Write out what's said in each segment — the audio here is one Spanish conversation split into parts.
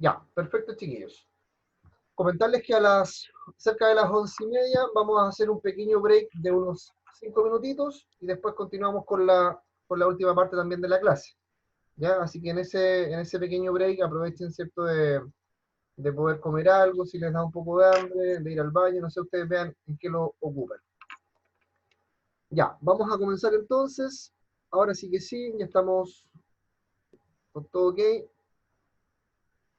Ya, perfecto, chiquillos. Comentarles que cerca de las 11:30 vamos a hacer un pequeño break de unos 5 minutitos y después continuamos con la última parte también de la clase. ¿Ya? Así que en ese pequeño break aprovechen, ¿cierto?, de poder comer algo, si les da un poco de hambre, de ir al baño, no sé, ustedes vean en qué lo ocupan. Ya, vamos a comenzar entonces. Ahora sí que sí, ya estamos con todo ok.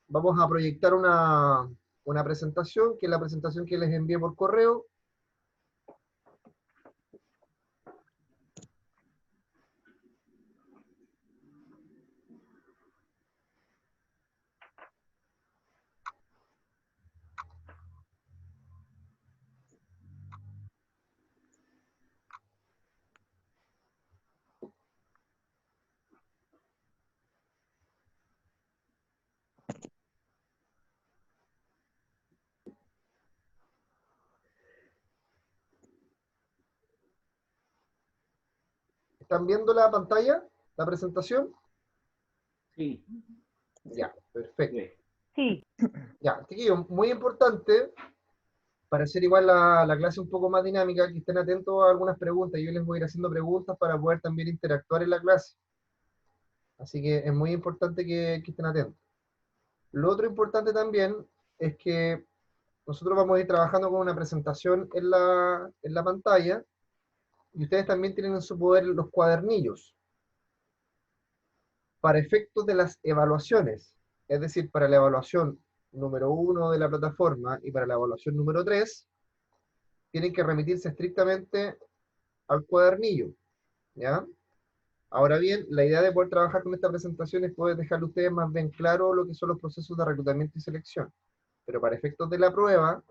Vamos a proyectar una presentación, que es la presentación que les envié por correo. ¿Están viendo la pantalla, la presentación? Sí. Ya, perfecto. Sí. Ya, chiquillos, muy importante, para hacer igual la clase un poco más dinámica, que estén atentos a algunas preguntas. Yo les voy a ir haciendo preguntas para poder también interactuar en la clase. Así que es muy importante que estén atentos. Lo otro importante también es que nosotros vamos a ir trabajando con una presentación en la pantalla, y ustedes también tienen en su poder los cuadernillos para efectos de las evaluaciones, es decir, para la evaluación número 1 de la plataforma y para la evaluación número 3, tienen que remitirse estrictamente al cuadernillo, ¿ya? Ahora bien, la idea de poder trabajar con esta presentación es poder dejarle a ustedes más bien claro lo que son los procesos de reclutamiento y selección, pero para efectos de la prueba,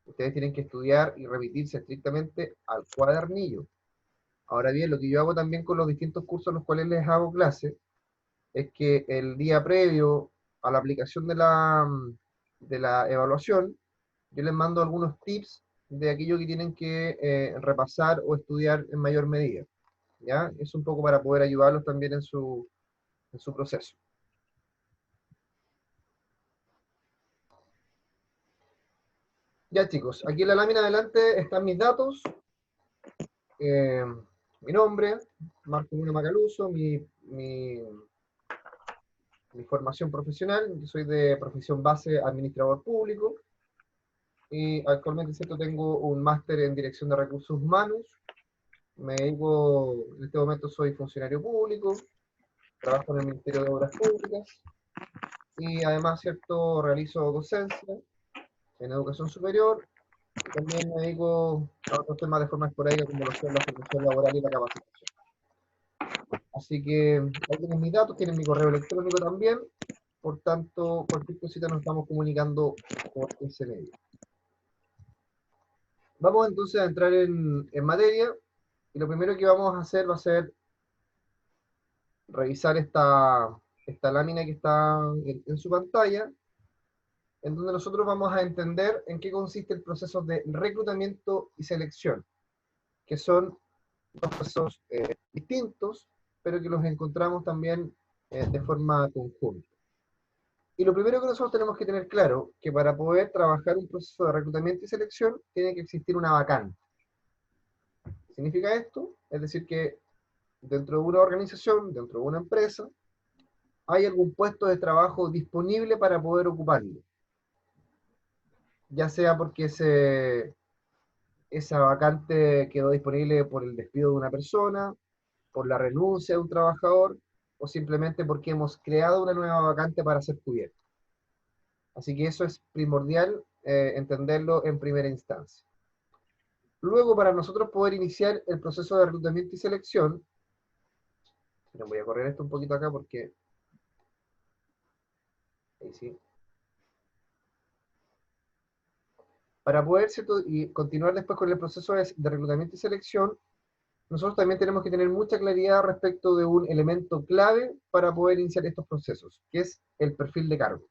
ustedes tienen que estudiar y remitirse estrictamente al cuadernillo. Ahora bien, lo que yo hago también con los distintos cursos en los cuales les hago clase, es que el día previo a la aplicación de la evaluación, yo les mando algunos tips de aquello que tienen que repasar o estudiar en mayor medida, ¿ya? Es un poco para poder ayudarlos también en su proceso. Ya, chicos, aquí en la lámina adelante están mis datos, eh, mi nombre, Marco Luna Macaluso, mi formación profesional. Yo soy de profesión base administrador público, y actualmente, ¿cierto?, tengo un máster en dirección de recursos humanos. En este momento soy funcionario público, trabajo en el Ministerio de Obras Públicas, y además, ¿cierto?, realizo docencia en educación superior, y también me dedico a otros temas de forma esporádica, como lo son la formación laboral y la capacitación. Así que ahí tienen mis datos, tienen mi correo electrónico también, por tanto, cualquier cosita nos estamos comunicando por ese medio. Vamos entonces a entrar en materia, y lo primero que vamos a hacer va a ser revisar esta lámina que está en su pantalla, en donde nosotros vamos a entender en qué consiste el proceso de reclutamiento y selección, que son dos procesos distintos, pero que los encontramos también de forma conjunta. Y lo primero que nosotros tenemos que tener claro, que para poder trabajar un proceso de reclutamiento y selección, tiene que existir una vacante. ¿Qué significa esto? Es decir, que dentro de una organización, dentro de una empresa, hay algún puesto de trabajo disponible para poder ocuparlo. Ya sea porque esa vacante quedó disponible por el despido de una persona, por la renuncia de un trabajador, o simplemente porque hemos creado una nueva vacante para ser cubierta. Así que eso es primordial entenderlo en primera instancia. Luego, para nosotros poder iniciar el proceso de reclutamiento y selección, voy a correr esto un poquito acá porque ahí sí. Para poder, ¿cierto?, y continuar después con el proceso de reclutamiento y selección, nosotros también tenemos que tener mucha claridad respecto de un elemento clave para poder iniciar estos procesos, que es el perfil de cargo.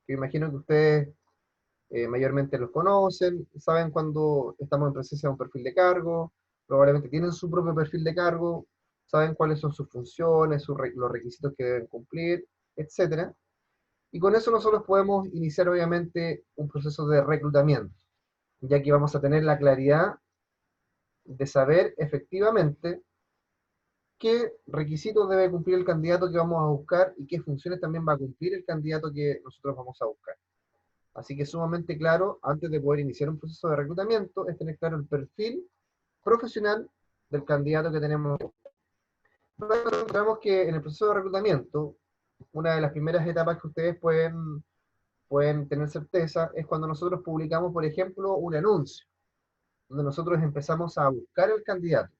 Que imagino que ustedes mayormente los conocen, saben cuando estamos en presencia de un perfil de cargo, probablemente tienen su propio perfil de cargo, saben cuáles son sus funciones, los requisitos que deben cumplir, etc. Y con eso nosotros podemos iniciar obviamente un proceso de reclutamiento, ya que vamos a tener la claridad de saber efectivamente qué requisitos debe cumplir el candidato que vamos a buscar y qué funciones también va a cumplir el candidato que nosotros vamos a buscar. Así que sumamente claro, antes de poder iniciar un proceso de reclutamiento, es tener claro el perfil profesional del candidato que tenemos. Nosotros encontramos que en el proceso de reclutamiento, una de las primeras etapas que ustedes pueden tener certeza es cuando nosotros publicamos, por ejemplo, un anuncio, donde nosotros empezamos a buscar al candidato.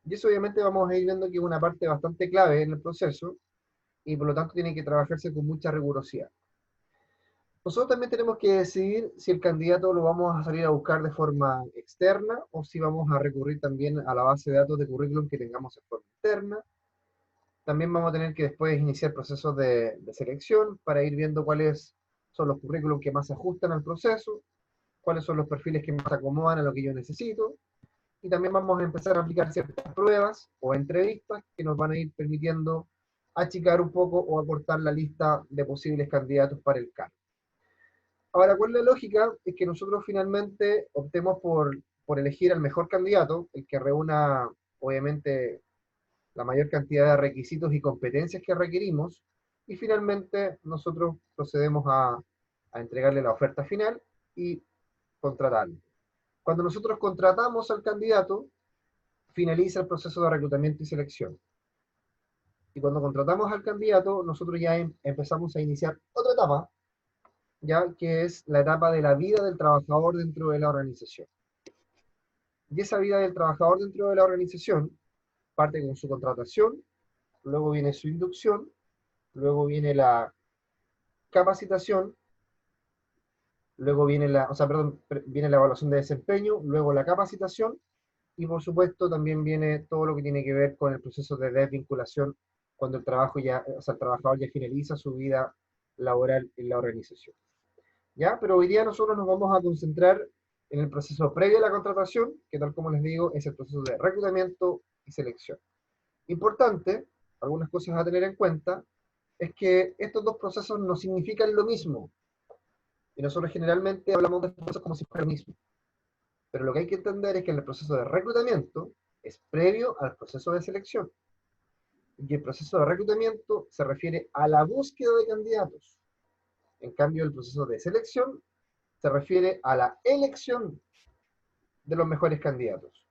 Y eso obviamente vamos a ir viendo que es una parte bastante clave en el proceso y por lo tanto tiene que trabajarse con mucha rigurosidad. Nosotros también tenemos que decidir si el candidato lo vamos a salir a buscar de forma externa o si vamos a recurrir también a la base de datos de currículum que tengamos en forma interna. También vamos a tener que después iniciar procesos de selección para ir viendo cuáles son los currículums que más se ajustan al proceso, cuáles son los perfiles que más se acomodan a lo que yo necesito. Y también vamos a empezar a aplicar ciertas pruebas o entrevistas que nos van a ir permitiendo achicar un poco o acortar la lista de posibles candidatos para el cargo. Ahora, ¿cuál es la lógica? Es que nosotros finalmente optemos por elegir al mejor candidato, el que reúna, obviamente, la mayor cantidad de requisitos y competencias que requerimos, y finalmente nosotros procedemos a entregarle la oferta final y contratarlo. Cuando nosotros contratamos al candidato, finaliza el proceso de reclutamiento y selección. Y cuando contratamos al candidato, nosotros ya empezamos a iniciar otra etapa, ya que es la etapa de la vida del trabajador dentro de la organización. Y esa vida del trabajador dentro de la organización parte con su contratación, luego viene su inducción, luego viene la capacitación, luego viene viene la evaluación de desempeño, luego la capacitación, y por supuesto también viene todo lo que tiene que ver con el proceso de desvinculación cuando el trabajador ya finaliza su vida laboral en la organización. ¿Ya? Pero hoy día nosotros nos vamos a concentrar en el proceso previo a la contratación, que tal como les digo, es el proceso de reclutamiento y selección. Importante, algunas cosas a tener en cuenta, es que estos dos procesos no significan lo mismo. Y nosotros generalmente hablamos de estos procesos como si fuera lo mismo. Pero lo que hay que entender es que el proceso de reclutamiento es previo al proceso de selección. Y el proceso de reclutamiento se refiere a la búsqueda de candidatos. En cambio, el proceso de selección se refiere a la elección de los mejores candidatos.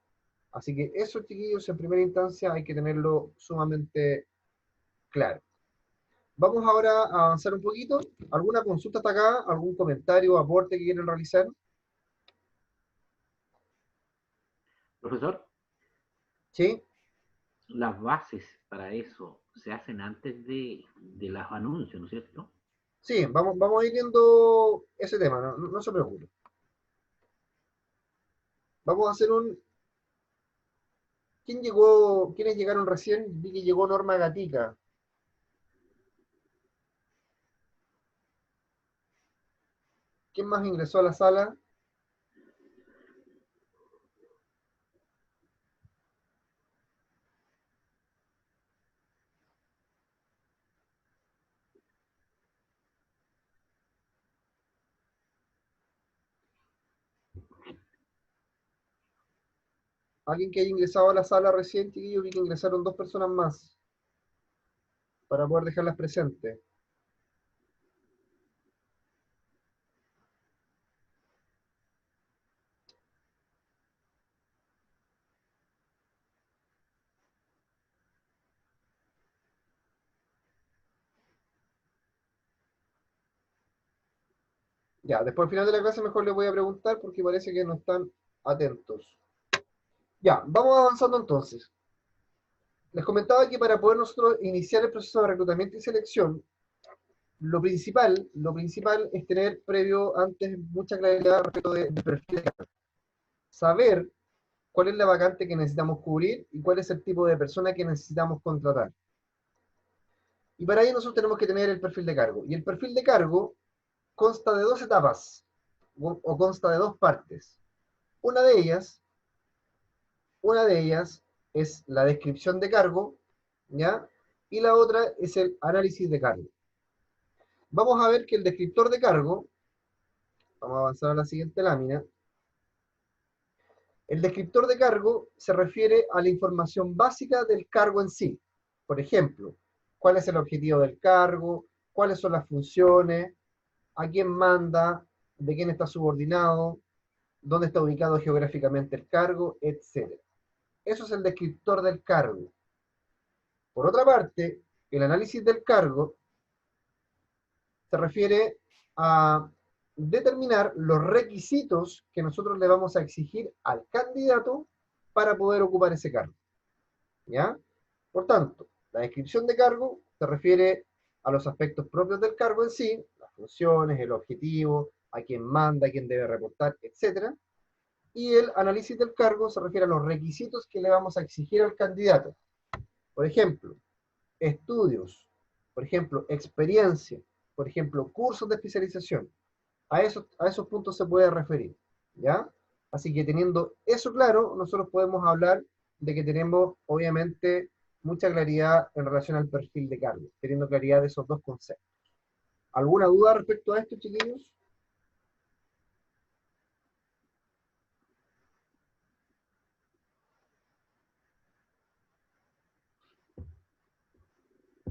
Así que eso, chiquillos, en primera instancia hay que tenerlo sumamente claro. Vamos ahora a avanzar un poquito. ¿Alguna consulta hasta acá? ¿Algún comentario o aporte que quieren realizar? Profesor, ¿Sí? las bases para eso se hacen antes de los anuncios, ¿no es cierto? Sí, vamos a ir viendo ese tema, no se preocupe. Vamos a hacer un... ¿Quiénes llegaron recién? Vi que llegó Norma Gatica. ¿Quién más ingresó a la sala? ¿Alguien que haya ingresado a la sala recién, chiquillo? Vi que ingresaron dos personas más para poder dejarlas presentes. Ya, después al final de la clase mejor les voy a preguntar porque parece que no están atentos. Ya, vamos avanzando entonces. Les comentaba que para poder nosotros iniciar el proceso de reclutamiento y selección, lo principal es tener previo antes mucha claridad respecto de perfil de cargo. Saber cuál es la vacante que necesitamos cubrir y cuál es el tipo de persona que necesitamos contratar. Y para ello nosotros tenemos que tener el perfil de cargo. Y el perfil de cargo consta de dos etapas, o consta de dos partes. Una de ellas, una de ellas es la descripción de cargo, ¿ya? Y la otra es el análisis de cargo. vamos a ver que el descriptor de cargo, vamos a avanzar a la siguiente lámina, el descriptor de cargo se refiere a la información básica del cargo en sí. Por ejemplo, cuál es el objetivo del cargo, cuáles son las funciones, a quién manda, de quién está subordinado, dónde está ubicado geográficamente el cargo, etc. Eso es el descriptor del cargo. Por otra parte, el análisis del cargo se refiere a determinar los requisitos que nosotros le vamos a exigir al candidato para poder ocupar ese cargo. ¿Ya? Por tanto, la descripción de cargo se refiere a los aspectos propios del cargo en sí, las funciones, el objetivo, a quién manda, a quién debe reportar, etc. Y el análisis del cargo se refiere a los requisitos que le vamos a exigir al candidato. Por ejemplo, estudios, por ejemplo, experiencia, por ejemplo, cursos de especialización. A esos puntos se puede referir, ¿ya? Así que teniendo eso claro, nosotros podemos hablar de que tenemos, obviamente, mucha claridad en relación al perfil de cargo, teniendo claridad de esos dos conceptos. ¿Alguna duda respecto a esto, chiquillos?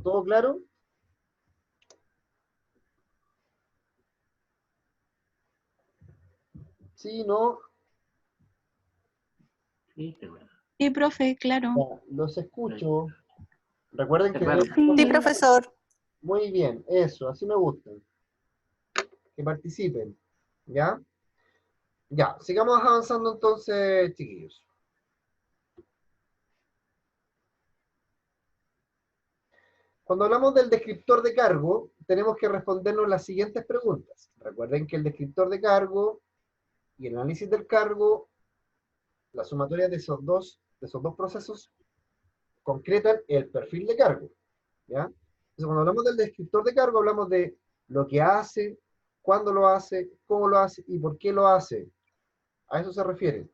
¿Todo claro? ¿Sí, no? Sí, está claro. Sí, profe, claro. Ya, los escucho. Recuerden Está que claro. Sí, profesor. muy bien, eso, así me gusta. Que participen, ¿ya? Ya, sigamos avanzando entonces, chiquillos. Cuando hablamos del descriptor de cargo, tenemos que respondernos las siguientes preguntas. Recuerden que el descriptor de cargo y el análisis del cargo, la sumatoria de esos dos procesos, concretan el perfil de cargo, ¿ya? Entonces, cuando hablamos del descriptor de cargo, hablamos de lo que hace, cuándo lo hace, cómo lo hace y por qué lo hace. A eso se refiere.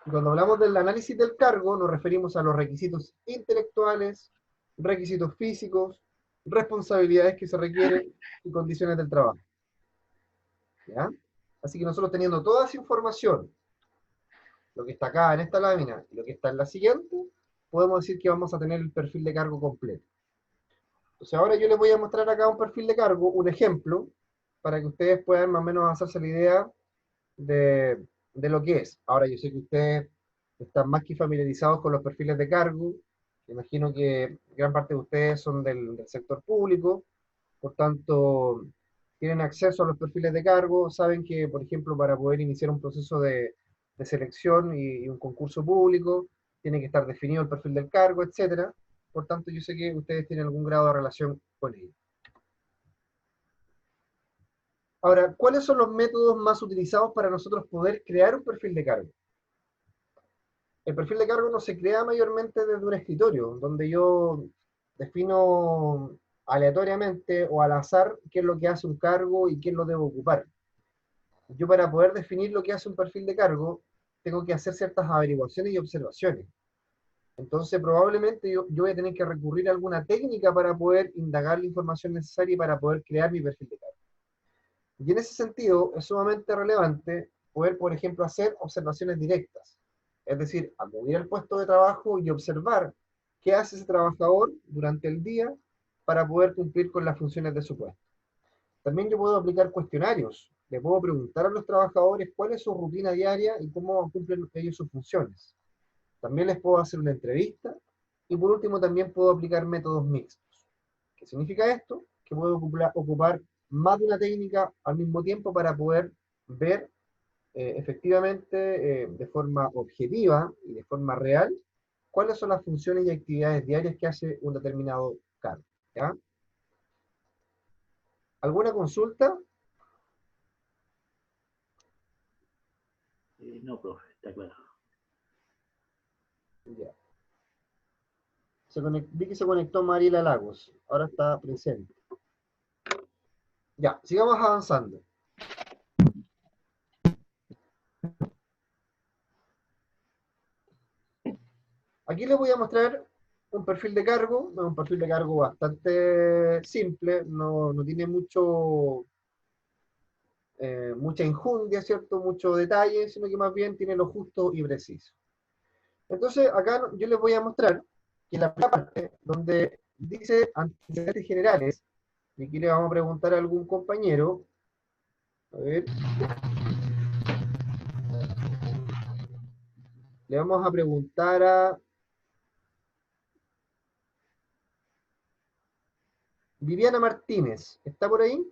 Y cuando hablamos del análisis del cargo, nos referimos a los requisitos intelectuales, requisitos físicos, responsabilidades que se requieren y condiciones del trabajo. ¿Ya? Así que nosotros teniendo toda esa información, lo que está acá en esta lámina y lo que está en la siguiente, podemos decir que vamos a tener el perfil de cargo completo. Entonces ahora yo les voy a mostrar acá un perfil de cargo, un ejemplo, para que ustedes puedan más o menos hacerse la idea de lo que es. Ahora yo sé que ustedes están más que familiarizados con los perfiles de cargo. Me imagino que gran parte de ustedes son del sector público, por tanto, tienen acceso a los perfiles de cargo, saben que, por ejemplo, para poder iniciar un proceso de selección y un concurso público, tiene que estar definido el perfil del cargo, etcétera. Por tanto, yo sé que ustedes tienen algún grado de relación con ello. Ahora, ¿cuáles son los métodos más utilizados para nosotros poder crear un perfil de cargo? El perfil de cargo no se crea mayormente desde un escritorio, donde yo defino aleatoriamente o al azar qué es lo que hace un cargo y quién lo debo ocupar. Yo para poder definir lo que hace un perfil de cargo, tengo que hacer ciertas averiguaciones y observaciones. Entonces probablemente yo voy a tener que recurrir a alguna técnica para poder indagar la información necesaria y para poder crear mi perfil de cargo. Y en ese sentido es sumamente relevante poder, por ejemplo, hacer observaciones directas. Es decir, acudir al puesto de trabajo y observar qué hace ese trabajador durante el día para poder cumplir con las funciones de su puesto. También yo puedo aplicar cuestionarios. Le puedo preguntar a los trabajadores cuál es su rutina diaria y cómo cumplen ellos sus funciones. También les puedo hacer una entrevista. Y por último, también puedo aplicar métodos mixtos. ¿Qué significa esto? Que puedo ocupar más de una técnica al mismo tiempo para poder ver efectivamente, de forma objetiva y de forma real, cuáles son las funciones y actividades diarias que hace un determinado cargo. ¿Ya? ¿Alguna consulta? No, profe, está claro. Ya. Vi que se conectó Mariela Lagos, ahora está presente. Ya, sigamos avanzando. Aquí les voy a mostrar un perfil de cargo, es un perfil de cargo bastante simple, no tiene mucha injundia, ¿cierto? Mucho detalle, sino que más bien tiene lo justo y preciso. Entonces, acá yo les voy a mostrar que en la primera parte, donde dice antecedentes generales, y aquí le vamos a preguntar a algún compañero, a ver, le vamos a preguntar a Viviana Martínez, ¿está por ahí?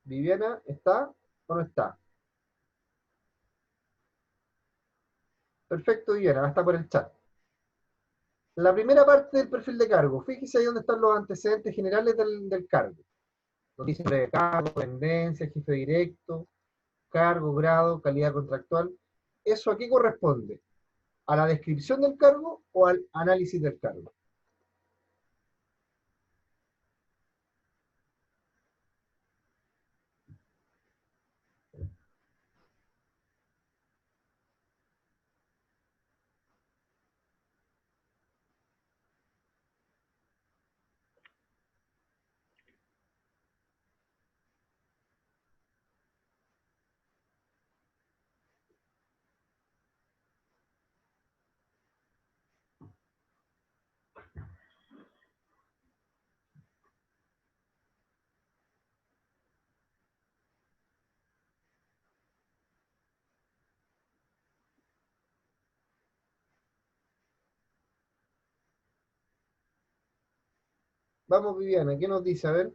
Viviana, ¿está o no está? Perfecto, Viviana, está por el chat. La primera parte del perfil de cargo, fíjese ahí donde están los antecedentes generales del cargo. Noticia de cargo, pendencia, jefe directo, cargo, grado, calidad contractual. ¿Eso a qué corresponde? ¿A la descripción del cargo o al análisis del cargo? Vamos, Viviana, ¿qué nos dice? A ver.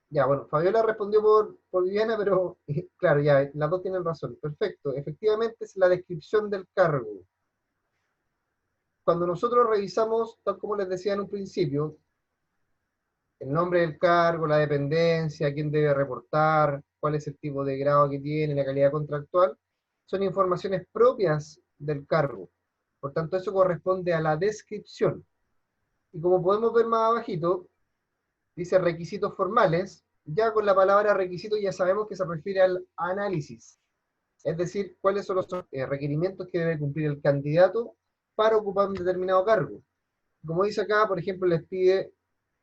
Ya, bueno, Fabiola respondió por Viviana, pero claro, ya, las dos tienen razón. Perfecto, efectivamente es la descripción del cargo. Cuando nosotros revisamos, tal como les decía en un principio, el nombre del cargo, la dependencia, quién debe reportar, cuál es el tipo de grado que tiene, la calidad contractual, son informaciones propias del cargo. Por tanto, eso corresponde a la descripción. Y como podemos ver más abajito, dice requisitos formales. Ya con la palabra requisito ya sabemos que se refiere al análisis. Es decir, cuáles son los requerimientos que debe cumplir el candidato para ocupar un determinado cargo. Como dice acá, por ejemplo, les pide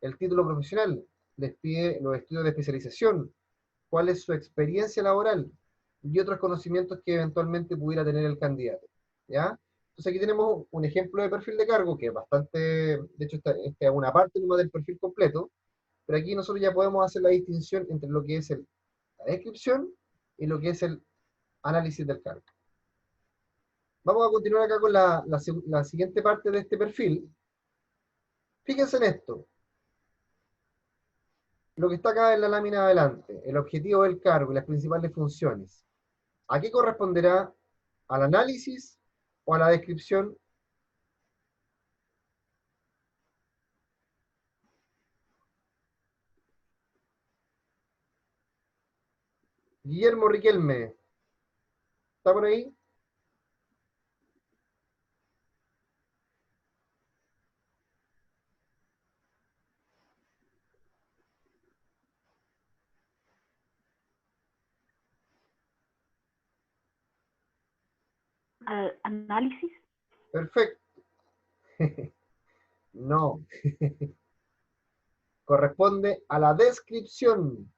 el título profesional, les pide los estudios de especialización, cuál es su experiencia laboral y otros conocimientos que eventualmente pudiera tener el candidato. ¿Ya? Entonces aquí tenemos un ejemplo de perfil de cargo que es bastante, de hecho esta es una parte nomás del perfil completo, pero aquí nosotros ya podemos hacer la distinción entre lo que es la descripción y lo que es el análisis del cargo. Vamos a continuar acá con la siguiente parte de este perfil. Fíjense en esto. Lo que está acá en la lámina de adelante, el objetivo del cargo y las principales funciones. ¿A qué corresponderá? ¿Al análisis o a la descripción? Guillermo Riquelme, ¿está por ahí? Al análisis. Perfecto. No, corresponde a la descripción.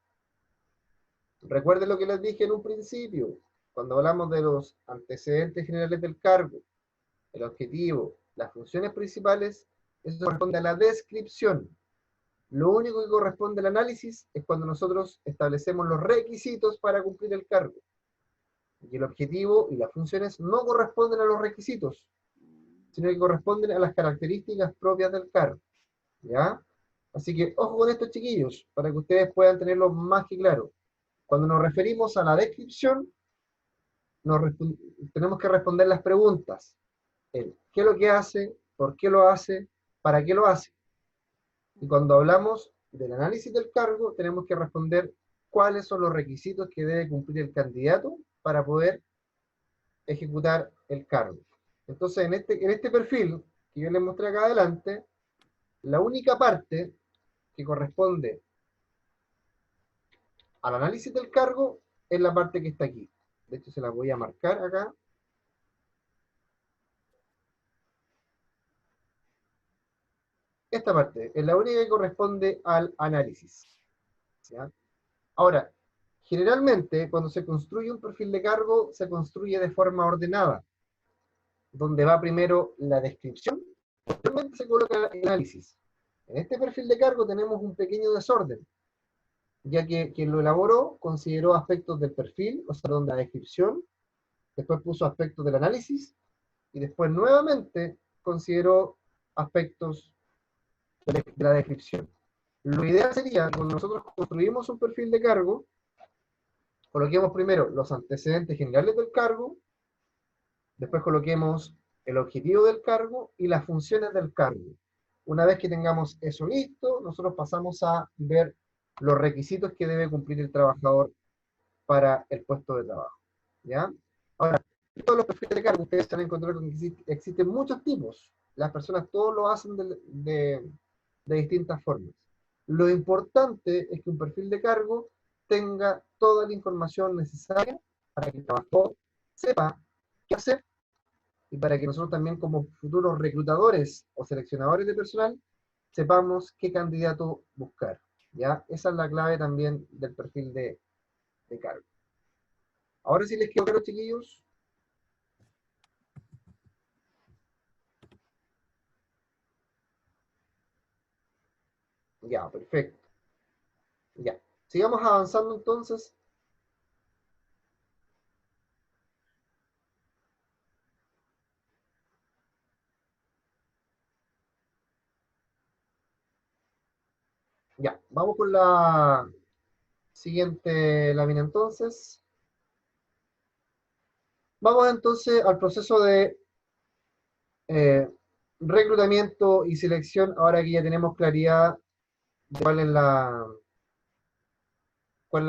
Recuerden lo que les dije en un principio, cuando hablamos de los antecedentes generales del cargo, el objetivo, las funciones principales, eso corresponde a la descripción. Lo único que corresponde al análisis es cuando nosotros establecemos los requisitos para cumplir el cargo. Y el objetivo y las funciones no corresponden a los requisitos, sino que corresponden a las características propias del cargo. ¿Ya? Así que ojo con estos chiquillos, para que ustedes puedan tenerlo más que claro. Cuando nos referimos a la descripción, tenemos que responder las preguntas. ¿Qué es lo que hace? por qué lo hace, para qué lo hace. Y cuando hablamos del análisis del cargo, tenemos que responder cuáles son los requisitos que debe cumplir el candidato para poder ejecutar el cargo. Entonces, en este perfil que yo les mostré acá adelante, la única parte que corresponde al análisis del cargo es la parte que está aquí. De hecho, se la voy a marcar acá. Esta parte es la única que corresponde al análisis, ¿ya? Ahora, generalmente, cuando se construye un perfil de cargo, se construye de forma ordenada, donde va primero la descripción, posteriormente se coloca el análisis. En este perfil de cargo tenemos un pequeño desorden, ya que quien lo elaboró consideró aspectos del perfil, o sea, donde la descripción, después puso aspectos del análisis, y después nuevamente consideró aspectos de la descripción. Lo ideal sería, cuando nosotros construimos un perfil de cargo, coloquemos primero los antecedentes generales del cargo, después coloquemos el objetivo del cargo y las funciones del cargo. Una vez que tengamos eso listo, nosotros pasamos a ver los requisitos que debe cumplir el trabajador para el puesto de trabajo, ¿ya? Ahora, todos los perfiles de cargo, ustedes se van a encontrar con que existen muchos tipos. Las personas todos lo hacen de distintas formas. Lo importante es que un perfil de cargo tenga toda la información necesaria para que el trabajador sepa qué hacer y para que nosotros también como futuros reclutadores o seleccionadores de personal sepamos qué candidato buscar, ¿ya? Esa es la clave también del perfil de cargo. Ahora sí les quedó claro, chiquillos. Ya, perfecto. Ya. Sigamos avanzando entonces. Ya, vamos con la siguiente lámina entonces. Vamos entonces al proceso de eh, reclutamiento y selección, ahora que ya tenemos claridad de cuál es la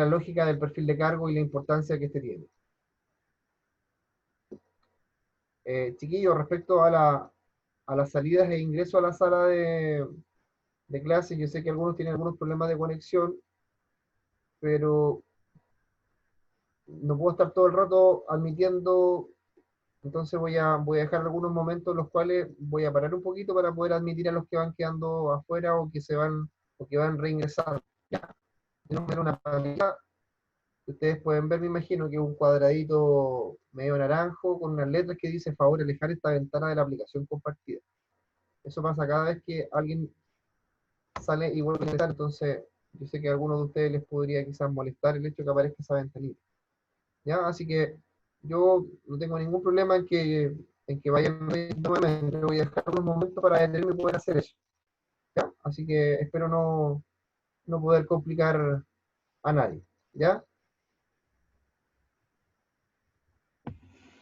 lógica del perfil de cargo y la importancia que este tiene. Chiquillos, respecto a las salidas e ingreso a la sala de clase, yo sé que algunos tienen algunos problemas de conexión, pero no puedo estar todo el rato admitiendo, entonces voy a dejar algunos momentos en los cuales voy a parar un poquito para poder admitir a los que van quedando afuera o que van reingresando. Ya, tenemos una pantalla que ustedes pueden ver, me imagino, que es un cuadradito medio naranjo con unas letras que dice favor alejar esta ventana de la aplicación compartida. Eso pasa cada vez que alguien sale y vuelve a ingresar, entonces yo sé que a algunos de ustedes les podría quizás molestar el hecho de que aparezca esa ventanita. ¿Ya? Así que yo no tengo ningún problema en que vayan nuevamente. Voy a dejar unos momentos para detenerme y poder hacer eso. ¿Ya? Así que espero no poder complicar a nadie. ¿Ya?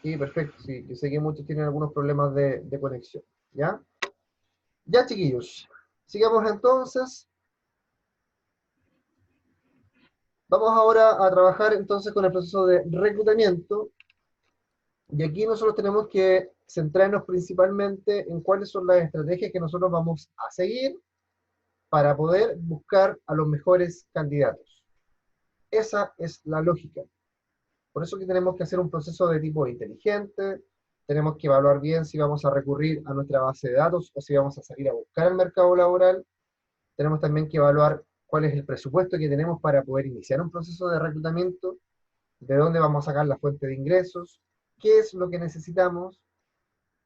Sí, perfecto. Sí, yo sé que muchos tienen algunos problemas de conexión. ¿Ya? Ya, chiquillos. Sigamos entonces. Vamos ahora a trabajar entonces con el proceso de reclutamiento. Y aquí nosotros tenemos que centrarnos principalmente en cuáles son las estrategias que nosotros vamos a seguir para poder buscar a los mejores candidatos. Esa es la lógica. Por eso que tenemos que hacer un proceso de tipo inteligente, tenemos que evaluar bien si vamos a recurrir a nuestra base de datos o si vamos a salir a buscar el mercado laboral. Tenemos también que evaluar cuál es el presupuesto que tenemos para poder iniciar un proceso de reclutamiento, de dónde vamos a sacar la fuente de ingresos, qué es lo que necesitamos.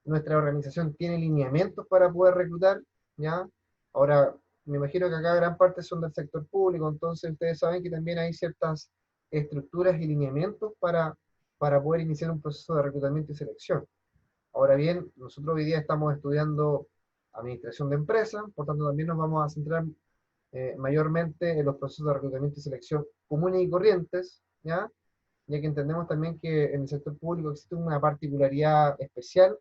Nuestra organización tiene lineamientos para poder reclutar, ¿ya? Ahora, me imagino que acá gran parte son del sector público, entonces ustedes saben que también hay ciertas estructuras y lineamientos para poder iniciar un proceso de reclutamiento y selección. Ahora bien, nosotros hoy día estamos estudiando administración de empresas, por tanto también nos vamos a centrar mayormente en los procesos de reclutamiento y selección comunes y corrientes, ya que entendemos también que en el sector público existe una particularidad especial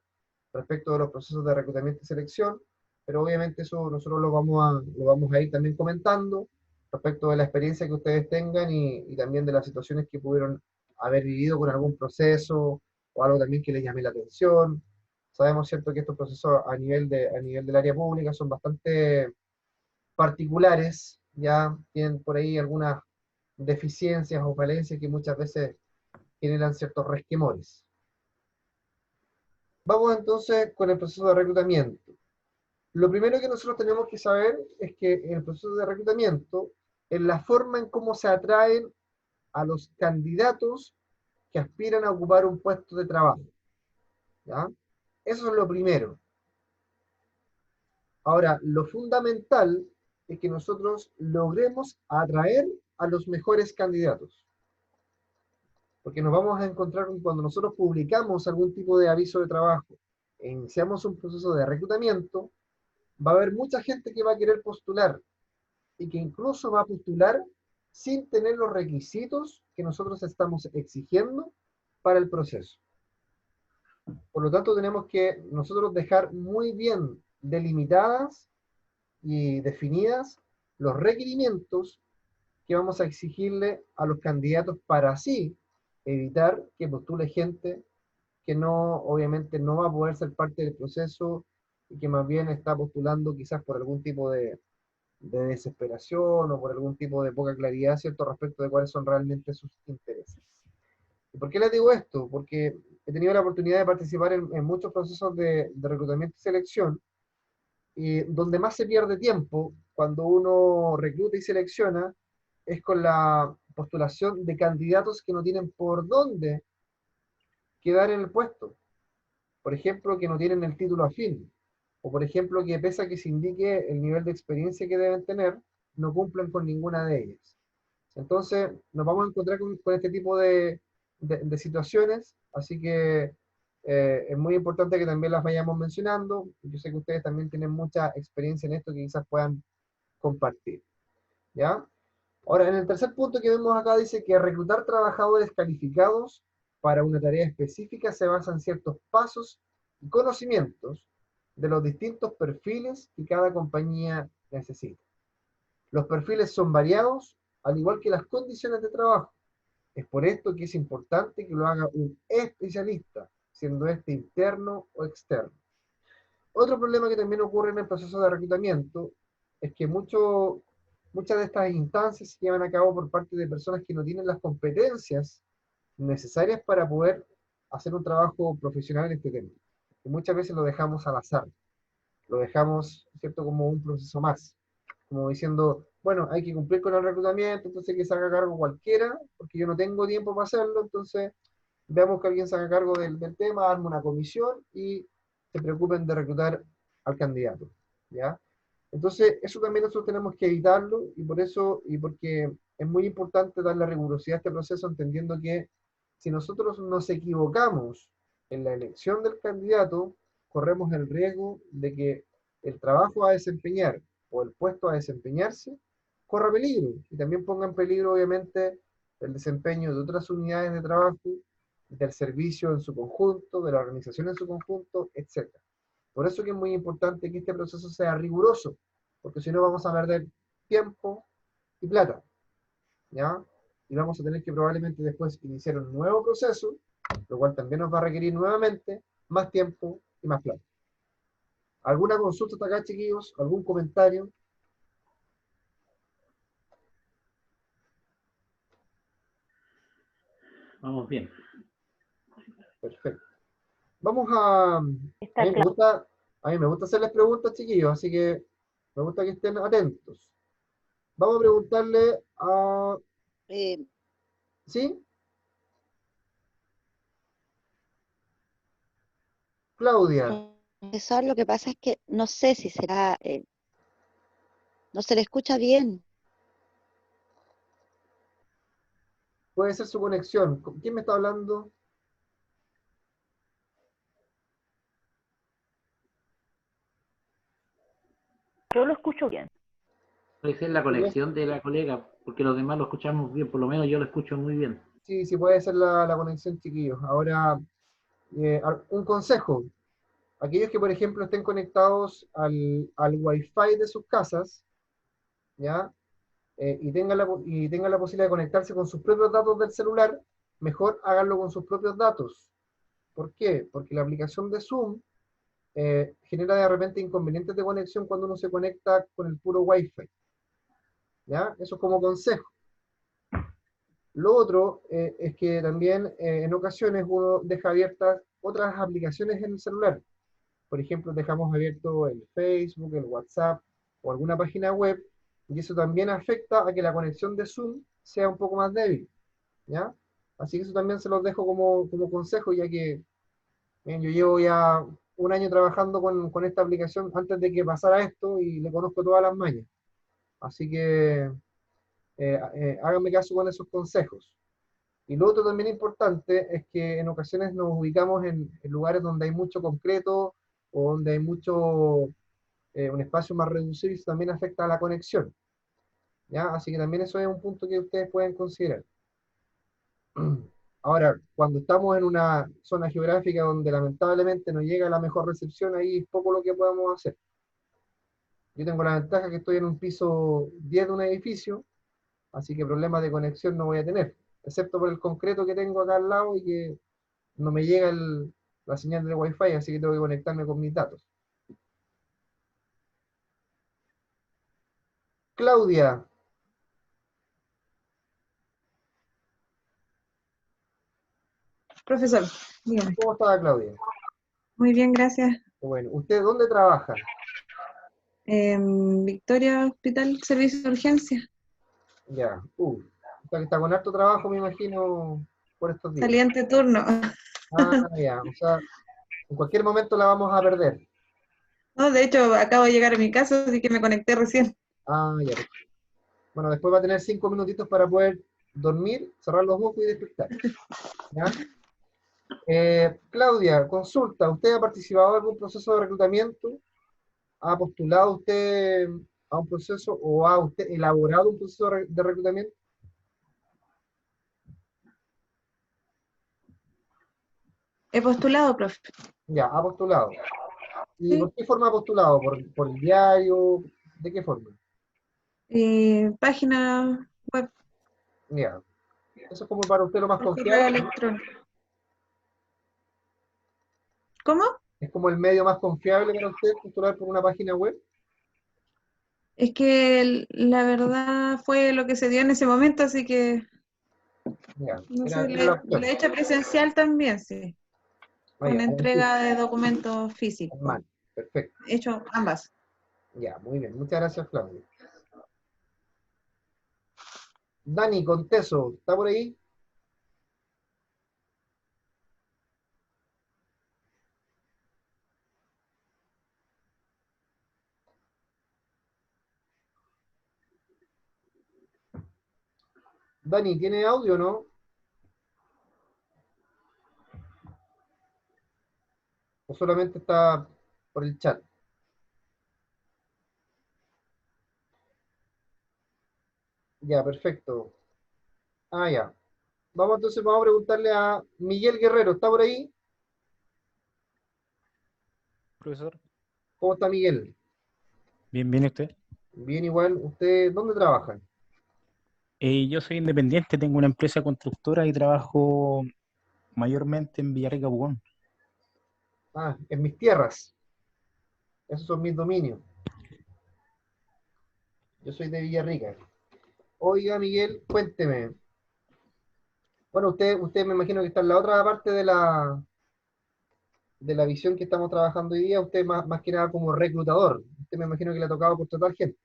respecto de los procesos de reclutamiento y selección, pero obviamente eso nosotros lo vamos a ir también comentando respecto de la experiencia que ustedes tengan y también de las situaciones que pudieron haber vivido con algún proceso o algo también que les llame la atención. Sabemos, ¿cierto?, que estos procesos a nivel del área pública son bastante particulares, ya tienen por ahí algunas deficiencias o falencias que muchas veces generan ciertos resquemores. Vamos entonces con el proceso de reclutamiento. Lo primero que nosotros tenemos que saber es que el proceso de reclutamiento es la forma en cómo se atraen a los candidatos que aspiran a ocupar un puesto de trabajo. ¿Ya? Eso es lo primero. Ahora, lo fundamental es que nosotros logremos atraer a los mejores candidatos. Porque nos vamos a encontrar que cuando nosotros publicamos algún tipo de aviso de trabajo e iniciamos un proceso de reclutamiento, va a haber mucha gente que va a querer postular y que incluso va a postular sin tener los requisitos que nosotros estamos exigiendo para el proceso. Por lo tanto, tenemos que nosotros dejar muy bien delimitadas y definidas los requerimientos que vamos a exigirle a los candidatos para así evitar que postule gente que no, obviamente no va a poder ser parte del proceso y que más bien está postulando quizás por algún tipo de desesperación o por algún tipo de poca claridad, ¿cierto?, respecto de cuáles son realmente sus intereses. ¿Y por qué les digo esto? Porque he tenido la oportunidad de participar en muchos procesos de reclutamiento y selección, y donde más se pierde tiempo cuando uno recluta y selecciona es con la postulación de candidatos que no tienen por dónde quedar en el puesto. Por ejemplo, que no tienen el título afín. O por ejemplo, que pese a que se indique el nivel de experiencia que deben tener, no cumplen con ninguna de ellas. Entonces, nos vamos a encontrar con este tipo de situaciones, así que es muy importante que también las vayamos mencionando. Yo sé que ustedes también tienen mucha experiencia en esto que quizás puedan compartir. ¿Ya? Ahora, en el tercer punto que vemos acá dice que reclutar trabajadores calificados para una tarea específica se basa en ciertos pasos y conocimientos de los distintos perfiles que cada compañía necesita. Los perfiles son variados, al igual que las condiciones de trabajo. Es por esto que es importante que lo haga un especialista, siendo este interno o externo. Otro problema que también ocurre en el proceso de reclutamiento es que muchas de estas instancias se llevan a cabo por parte de personas que no tienen las competencias necesarias para poder hacer un trabajo profesional en este tema. Y muchas veces lo dejamos al azar, lo dejamos, ¿cierto?, como un proceso más, como diciendo, bueno, hay que cumplir con el reclutamiento, entonces que se haga cargo cualquiera, porque yo no tengo tiempo para hacerlo, entonces veamos que alguien se haga cargo del tema, arme una comisión y se preocupen de reclutar al candidato, ¿ya? Entonces, eso también nosotros tenemos que evitarlo, y por eso, y porque es muy importante darle rigurosidad a este proceso, entendiendo que si nosotros nos equivocamos en la elección del candidato, corremos el riesgo de que el trabajo a desempeñar o el puesto a desempeñarse corra peligro, y también ponga en peligro, obviamente, el desempeño de otras unidades de trabajo, del servicio en su conjunto, de la organización en su conjunto, etc. Por eso que es muy importante que este proceso sea riguroso, porque si no vamos a perder tiempo y plata, ¿ya? Y vamos a tener que probablemente después iniciar un nuevo proceso, lo cual también nos va a requerir nuevamente más tiempo y más plata. ¿Alguna consulta hasta acá, chiquillos? ¿Algún comentario? Vamos bien. Perfecto. Vamos a... Está claro. A mí me gusta hacerles preguntas, chiquillos, así que me gusta que estén atentos. Vamos a preguntarle a... ¿Sí? Claudia, Profesor, lo que pasa es que no sé si será, no se le escucha bien. puede ser su conexión. ¿Quién me está hablando? Yo lo escucho bien. Puede ser la ¿Sí? conexión de la colega, porque los demás lo escuchamos bien, por lo menos yo lo escucho muy bien. Sí, sí puede ser la conexión, chiquillos. Ahora, un consejo. aquellos que, por ejemplo, estén conectados al Wi-Fi de sus casas, ¿ya? Y tengan la posibilidad de conectarse con sus propios datos del celular, mejor háganlo con sus propios datos. ¿Por qué? Porque la aplicación de Zoom genera de repente inconvenientes de conexión cuando uno se conecta con el puro Wi-Fi. ¿Ya? Eso como consejo. Lo otro es que también en ocasiones uno deja abiertas otras aplicaciones en el celular. Por ejemplo, dejamos abierto el Facebook, el WhatsApp o alguna página web, y eso también afecta a que la conexión de Zoom sea un poco más débil, ¿ya? Así que eso también se los dejo como consejo, ya que yo llevo ya un año trabajando con esta aplicación antes de que pasara esto y le conozco todas las mañas. Así que háganme caso con esos consejos. Y lo otro también importante es que en ocasiones nos ubicamos en lugares donde hay mucho concreto o donde hay mucho, un espacio más reducido, y eso también afecta a la conexión, ¿ya? Así que también eso es un punto que ustedes pueden considerar. Ahora, cuando estamos en una zona geográfica donde lamentablemente no llega la mejor recepción, ahí es poco lo que podemos hacer. Yo tengo la ventaja que estoy en un piso 10 de un edificio, así que problemas de conexión no voy a tener, excepto por el concreto que tengo acá al lado y que no me llega la señal del Wi-Fi, así que tengo que conectarme con mis datos. Claudia, Profesor, dígame. ¿cómo está Claudia? Muy bien, gracias. Bueno, ¿usted dónde trabaja? Victoria Hospital, Servicio de Urgencia. Ya, o sea que está con harto trabajo, me imagino, por estos días. Saliente turno. Ah, ya, o sea, en cualquier momento la vamos a perder. No, de hecho, acabo de llegar a mi casa, así que me conecté recién. Ah, ya. Bueno, después va a tener 5 minutitos para poder dormir, cerrar los ojos y despertar. ¿Ya? Claudia, consulta, ¿usted ha participado en algún proceso de reclutamiento? ¿Ha postulado usted a un proceso o ha usted elaborado un proceso de reclutamiento? He postulado, profe. Ya, ha postulado. ¿Y Sí. por qué forma ha postulado? ¿Por el diario? ¿De qué forma? Página web, Ya. Eso es como para usted lo más por correo confiable, ¿no? electrónico. ¿Cómo? ¿Es como el medio más confiable para usted postular por una página web? Es que la verdad fue lo que se dio en ese momento, así que, Ya, no era sé, la opción. le he hecho presencial también, sí, Ah, con ya, entrega de documentos físicos. normal. Perfecto. He hecho ambas. Ya, muy bien. Muchas gracias, Claudia. Dani Conteso, ¿está por ahí? Dani, ¿tiene audio o no? ¿O solamente está por el chat? Ya, perfecto. Ah, ya. Vamos a preguntarle a Miguel Guerrero, ¿está por ahí? Profesor. ¿Cómo está Miguel? Bien, bien, ¿y usted? Bien, igual. ¿Usted dónde trabaja? Yo soy independiente, tengo una empresa constructora y trabajo mayormente en Villarrica, Pucón. Ah, en mis tierras. Esos son mis dominios. Yo soy de Villarrica. Oiga, Miguel, cuénteme. Bueno, usted me imagino que está en la otra parte de la visión que estamos trabajando hoy día. Usted más que nada como reclutador. Usted me imagino que le ha tocado contratar gente.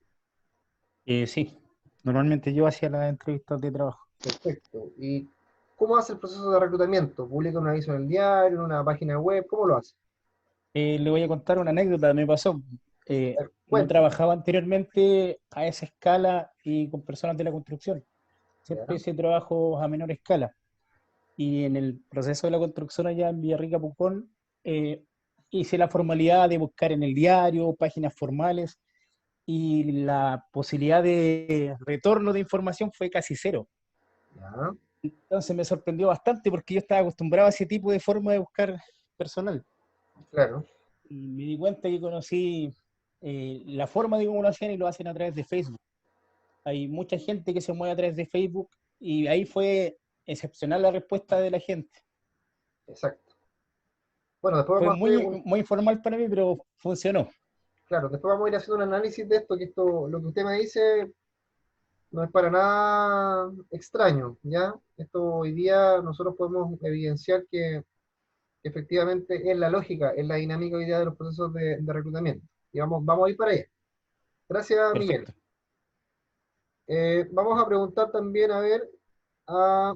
Sí, normalmente yo hacía las entrevistas de trabajo. Perfecto. ¿Y cómo hace el proceso de reclutamiento? ¿Publica un aviso en el diario, en una página web? ¿Cómo lo hace? Le voy a contar una anécdota, me pasó. No Cuénteme. trabajaba anteriormente a esa escala y con personas de la construcción. ¿Ya? Siempre hice trabajos a menor escala. Y en el proceso de la construcción allá en Villarrica, Pucón, eh, hice la formalidad de buscar en el diario, páginas formales, y la posibilidad de retorno de información fue casi cero. ¿Ya? Entonces me sorprendió bastante porque yo estaba acostumbrado a ese tipo de forma de buscar personal. Claro. y me di cuenta que conocí la forma de cómo lo hacían y lo hacen a través de Facebook. Hay mucha gente que se mueve a través de Facebook y ahí fue excepcional la respuesta de la gente. Exacto. Bueno, después Fue vamos a hacer muy informal para mí, pero funcionó. claro, después vamos a ir haciendo un análisis de esto, que esto, lo que usted me dice, no es para nada extraño, ¿ya? Esto hoy día nosotros podemos evidenciar que efectivamente es la lógica, es la dinámica hoy día de los procesos de reclutamiento. Y vamos a ir para allá. Gracias, Miguel. Perfecto. Vamos a preguntar también, a ver, a...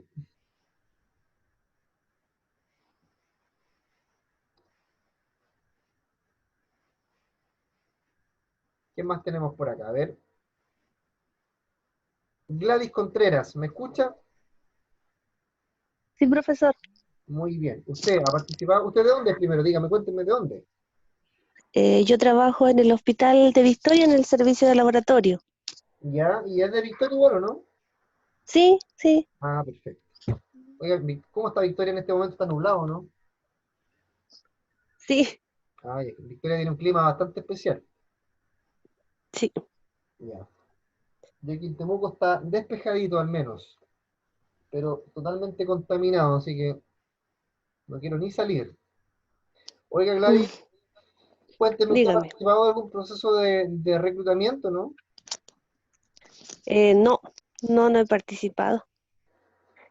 ¿Qué más tenemos por acá? A ver. Gladys Contreras, ¿me escucha? Sí, profesor. Muy bien. ¿Usted ha participado? ¿Usted de dónde es primero? Dígame, cuénteme de dónde. Yo trabajo en el Hospital de Victoria en el servicio de laboratorio. ¿Ya? ¿Y es de Victoria igual o no? Sí, sí, Ah, perfecto. Oiga, ¿cómo está Victoria en este momento? Está nublado, ¿no? sí, Ah, ya, Victoria tiene un clima bastante especial. sí. Ya. Y aquí en Temuco está despejadito al menos, pero totalmente contaminado, así que no quiero ni salir. Oiga, Gladys, cuénteme, ¿usted ha Dígame. participado en algún proceso de reclutamiento, no? No, no he participado.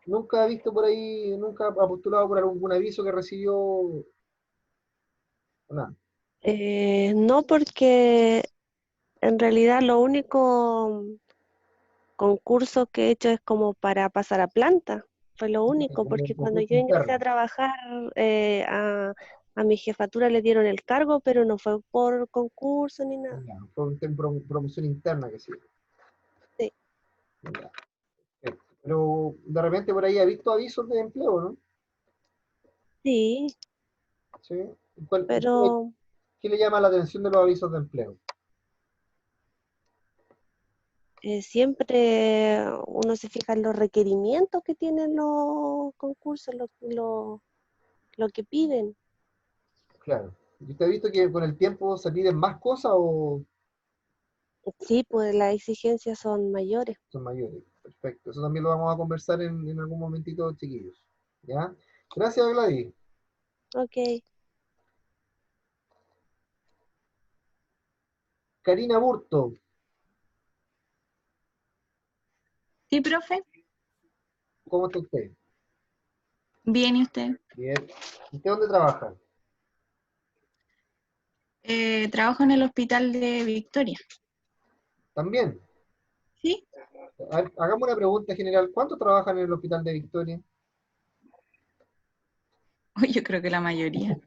¿Nunca ha visto por ahí, nunca ha postulado por algún aviso que recibió? Nada. No, porque en realidad lo único concurso que he hecho es como para pasar a planta. Fue lo único, Como un porque cuando concurso yo ingresé a interno. trabajar a mi jefatura le dieron el cargo, pero no fue por concurso ni nada. Ya, fue promoción interna que sí. Sí. Ya, perfecto. Pero de repente por ahí ha visto avisos de empleo, ¿no? Sí, Sí. ¿Qué, pero qué le llama la atención de los avisos de empleo? siempre uno se fija en los requerimientos que tienen los concursos, lo que piden. Claro. ¿Y usted ha visto que con el tiempo se piden más cosas o Sí, pues las exigencias son mayores. son mayores? Perfecto. Eso también lo vamos a conversar en algún momentito, chiquillos. ¿Ya? Gracias, Gladys. Ok. Karina Burto, Sí, profe. ¿cómo está usted? Bien, ¿y usted? Bien. ¿Usted dónde trabaja? Trabajo en el hospital de Victoria. También. ¿Sí? A ver, hagamos una pregunta general. ¿Cuántos trabajan en el hospital de Victoria? Uy, yo creo que la mayoría.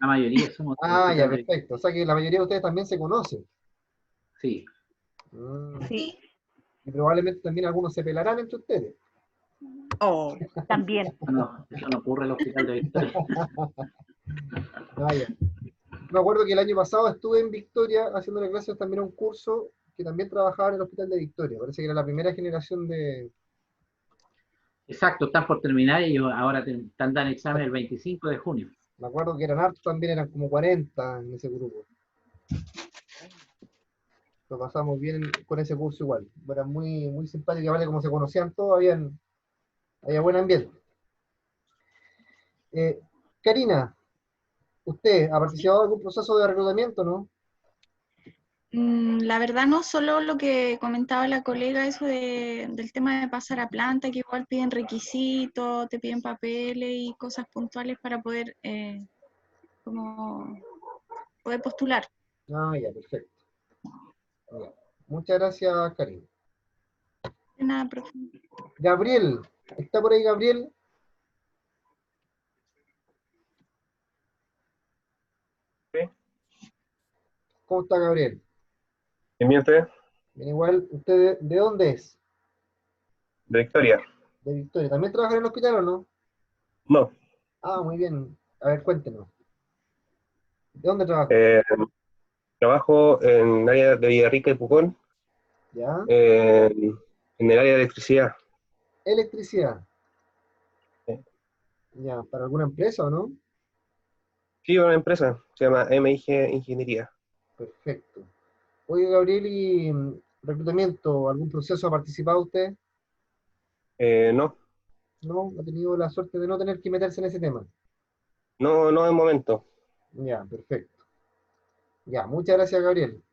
La mayoría somos del Ah, ya, hospital de... perfecto. O sea que la mayoría de ustedes también se conocen. Sí, Mm, Sí. y probablemente también algunos se pelarán entre ustedes. Oh, También. eso no ocurre en el hospital de Victoria. Ah, ya. Me acuerdo que el año pasado estuve en Victoria haciéndole clases también a un curso que también trabajaba en el hospital de Victoria. Parece que era la primera generación de... Exacto, están por terminar y ellos ahora están dando examen el 25 de junio. Me acuerdo que eran hartos también, eran como 40 en ese grupo. Lo pasamos bien con ese curso igual. Era muy, muy simpático, vale, como se conocían todos, había buen ambiente. Karina, ¿usted ha participado en algún proceso de reclutamiento, no? La verdad no solo lo que comentaba la colega, eso del tema de pasar a planta, que igual piden requisitos, te piden papeles y cosas puntuales para poder, como, poder postular. Ah, ya, perfecto. Ya. Muchas gracias, Karina. De nada, profe. Gabriel, ¿está por ahí Gabriel? Sí. ¿Cómo está Gabriel? ¿Y mi usted? Bien, igual, ¿usted de dónde es? De Victoria. De Victoria. ¿También trabaja en el hospital o no? No. Ah, muy bien. A ver, cuéntenos. ¿De dónde trabaja? Eh, Trabajo en el área de Villarrica y Pucón, ¿Ya? en el área de electricidad. Electricidad. Sí. ¿Ya? ¿Para alguna empresa o no? Sí, una empresa, se llama MIG Ingeniería. Perfecto. Oye, Gabriel, ¿y reclutamiento, algún proceso ha participado usted? No, ¿No? ¿Ha tenido la suerte de no tener que meterse en ese tema? no de momento. Ya, perfecto. Ya, muchas gracias, Gabriel.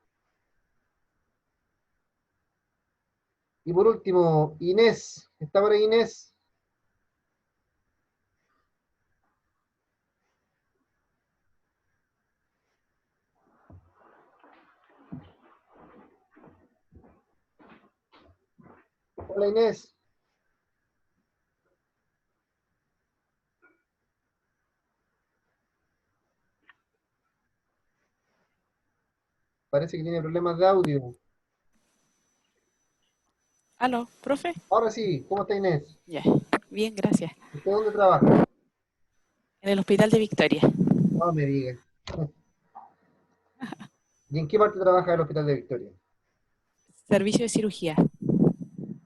Y por último, Inés. ¿Está por ahí Inés? Hola Inés. Parece que tiene problemas de audio. Aló, profe. Ahora sí, ¿cómo está Inés? Ya, bien, gracias. ¿Usted dónde trabaja? En el Hospital de Victoria, No me diga. ¿Y en qué parte trabaja el Hospital de Victoria? servicio de cirugía.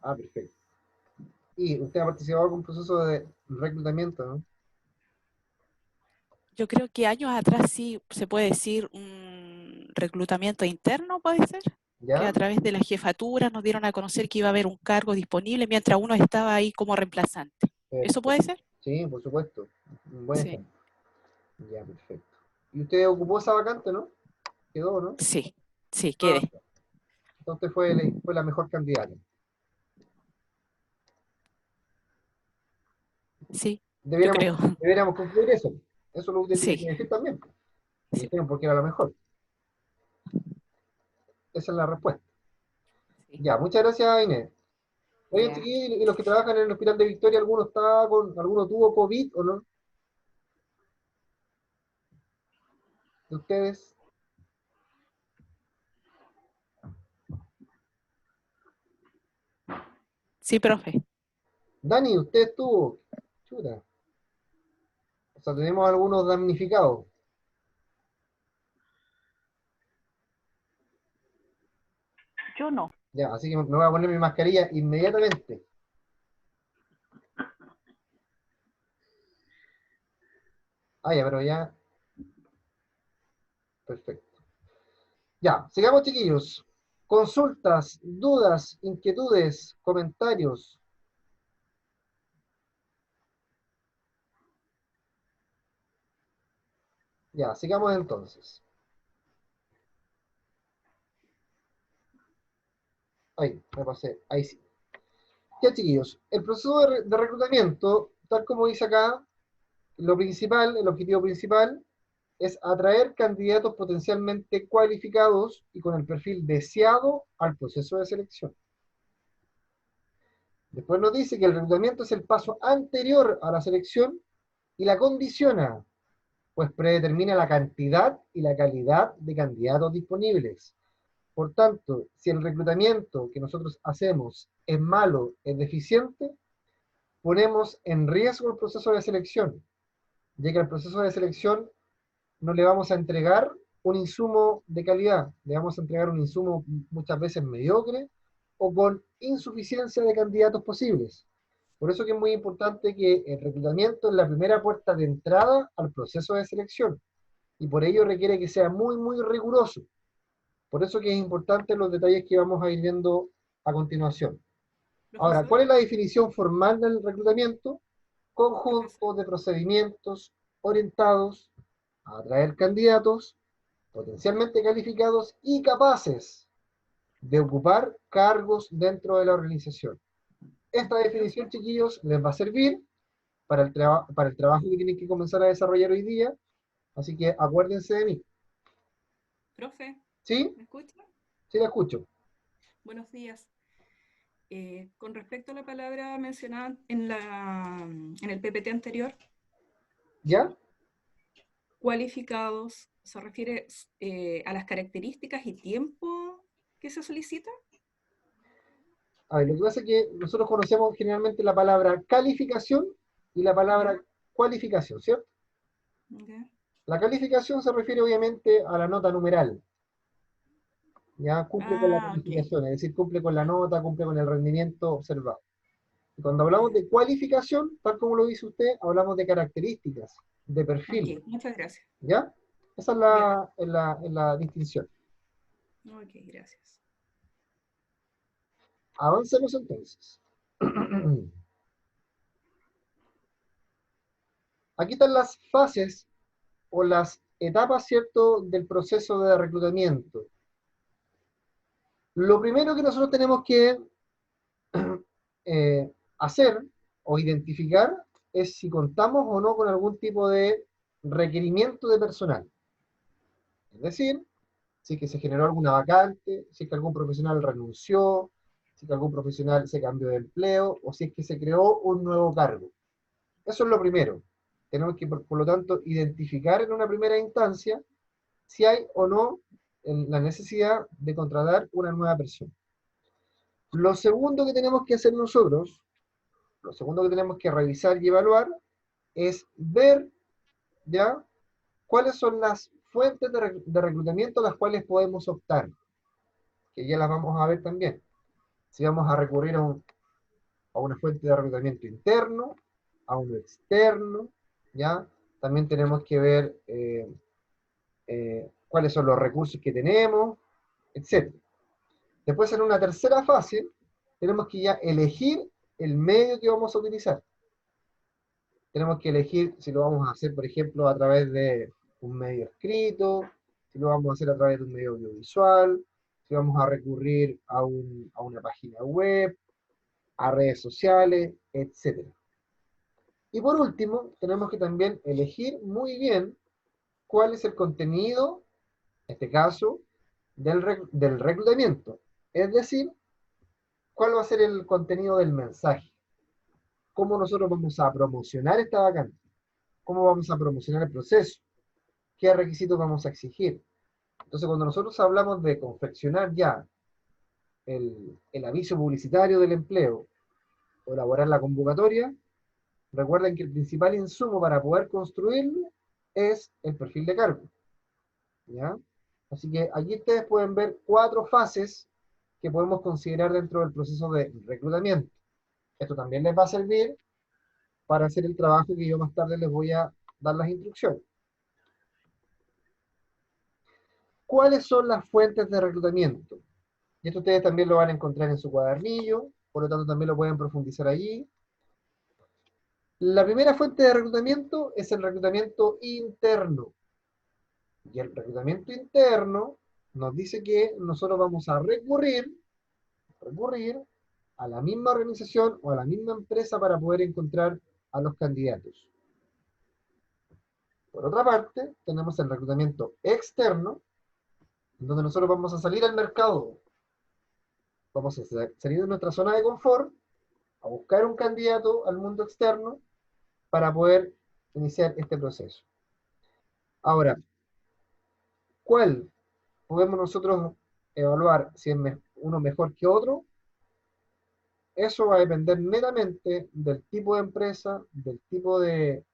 Ah, perfecto. ¿Y usted ha participado en algún proceso de reclutamiento, no? Yo creo que años atrás sí se puede decir un reclutamiento interno, puede ser, que ¿Ya? a través de la jefatura nos dieron a conocer que iba a haber un cargo disponible mientras uno estaba ahí como reemplazante. ¿Eso puede Perfecto. ser? Sí, por supuesto. Un buen Sí, ejemplo. Ya, perfecto. ¿Y usted ocupó esa vacante, no? Quedó, ¿no? sí, sí, Ah, quede. entonces fue la mejor candidata. Sí, yo Debiéramos, creo. debiéramos concluir eso. Eso es lo que usted tiene que Sí, decir también. Y sí, dijeron porque era la mejor. Esa es la respuesta. sí. Ya, muchas gracias, Inés. Oye, Ya. chiquillos, y los que trabajan en el Hospital de Victoria, ¿alguno tuvo COVID o no? ¿De ustedes? Sí, profe. Dani, ¿usted estuvo? Chuta. O sea, tenemos algunos damnificados. Yo no. Ya, así que me voy a poner mi mascarilla inmediatamente. Ah, ya, pero ya. Perfecto. Ya, sigamos, chiquillos. Consultas, dudas, inquietudes, comentarios. Ya, sigamos entonces. Ahí, me pasé. Ahí sí. Ya, chiquillos. El proceso de reclutamiento, tal como dice acá, lo principal, el objetivo principal, es atraer candidatos potencialmente cualificados y con el perfil deseado al proceso de selección. Después nos dice que el reclutamiento es el paso anterior a la selección y la condiciona, pues predetermina la cantidad y la calidad de candidatos disponibles. Por tanto, si el reclutamiento que nosotros hacemos es malo, es deficiente, ponemos en riesgo el proceso de selección, ya que el proceso de selección no le vamos a entregar un insumo de calidad, le vamos a entregar un insumo muchas veces mediocre o con insuficiencia de candidatos posibles. Por eso que es muy importante que el reclutamiento es la primera puerta de entrada al proceso de selección y por ello requiere que sea muy, muy riguroso. Por eso que es importante los detalles que vamos a ir viendo a continuación. Ahora, Profesor, ¿cuál es la definición formal del reclutamiento? profesor. Conjunto de procedimientos orientados a atraer candidatos potencialmente calificados y capaces de ocupar cargos dentro de la organización. Esta definición, chiquillos, les va a servir para el trabajo que tienen que comenzar a desarrollar hoy día, así que acuérdense de mí. Profe, ¿Sí? ¿me escucha? Sí, la escucho. Buenos días. Con respecto a la palabra mencionada en el PPT anterior, ¿Ya? cualificados, ¿se refiere a las características y tiempo que se solicita? A ver, lo que pasa es que nosotros conocemos generalmente la palabra calificación y la palabra cualificación, ¿cierto? Okay. La calificación se refiere obviamente a la nota numeral, ya cumple con la Ah, ok. calificación, es decir, cumple con la nota, cumple con el rendimiento observado. Y cuando hablamos de cualificación, tal como lo dice usted, hablamos de características, de perfil. Ok, muchas gracias. ¿Ya? Esa es la distinción. Ok, gracias. Avancemos entonces. Aquí están las fases o las etapas, ¿cierto?, del proceso de reclutamiento. Lo primero que nosotros tenemos que hacer o identificar es si contamos o no con algún tipo de requerimiento de personal. Es decir, si es que se generó alguna vacante, si es que algún profesional renunció, si es que algún profesional se cambió de empleo, o si es que se creó un nuevo cargo. Eso es lo primero. Tenemos que, por lo tanto, identificar en una primera instancia si hay o no la necesidad de contratar una nueva persona. Lo segundo que tenemos que hacer nosotros, lo segundo que tenemos que revisar y evaluar, es ver ya cuáles son las fuentes de reclutamiento a las cuales podemos optar, que ya las vamos a ver también. Si vamos a recurrir a una fuente de reclutamiento interno, a uno externo, ¿ya? También tenemos que ver cuáles son los recursos que tenemos, etc. Después, en una tercera fase, tenemos que ya elegir el medio que vamos a utilizar. Tenemos que elegir si lo vamos a hacer, por ejemplo, a través de un medio escrito, si lo vamos a hacer a través de un medio audiovisual, si vamos a recurrir a una página web, a redes sociales, etc. Y por último, tenemos que también elegir muy bien cuál es el contenido, en este caso, del reclutamiento. Es decir, cuál va a ser el contenido del mensaje. Cómo nosotros vamos a promocionar esta vacante. Cómo vamos a promocionar el proceso. Qué requisitos vamos a exigir. Entonces, cuando nosotros hablamos de confeccionar ya el aviso publicitario del empleo o elaborar la convocatoria, recuerden que el principal insumo para poder construirlo es el perfil de cargo. ¿Ya? Así que aquí ustedes pueden ver 4 fases que podemos considerar dentro del proceso de reclutamiento. Esto también les va a servir para hacer el trabajo que yo más tarde les voy a dar las instrucciones. ¿Cuáles son las fuentes de reclutamiento? Y esto ustedes también lo van a encontrar en su cuadernillo, por lo tanto también lo pueden profundizar allí. La primera fuente de reclutamiento es el reclutamiento interno. Y el reclutamiento interno nos dice que nosotros vamos a recurrir a la misma organización o a la misma empresa para poder encontrar a los candidatos. Por otra parte, tenemos el reclutamiento externo, donde nosotros vamos a salir al mercado. Vamos a salir de nuestra zona de confort, a buscar un candidato al mundo externo para poder iniciar este proceso. Ahora, ¿cuál podemos nosotros evaluar si es uno mejor que otro? Eso va a depender netamente del tipo de empresa, del tipo de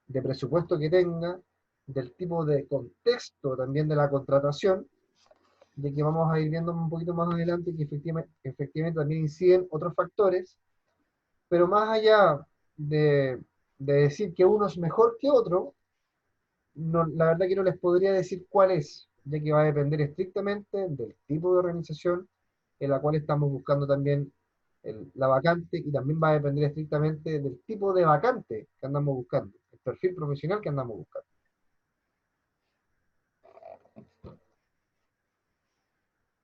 presupuesto que tenga, del tipo de contexto también de la contratación, de que vamos a ir viendo un poquito más adelante que efectivamente también inciden otros factores, pero más allá de decir que uno es mejor que otro, la verdad que no les podría decir cuál es, ya que va a depender estrictamente del tipo de organización en la cual estamos buscando también la vacante, y también va a depender estrictamente del tipo de vacante que andamos buscando, el perfil profesional que andamos buscando.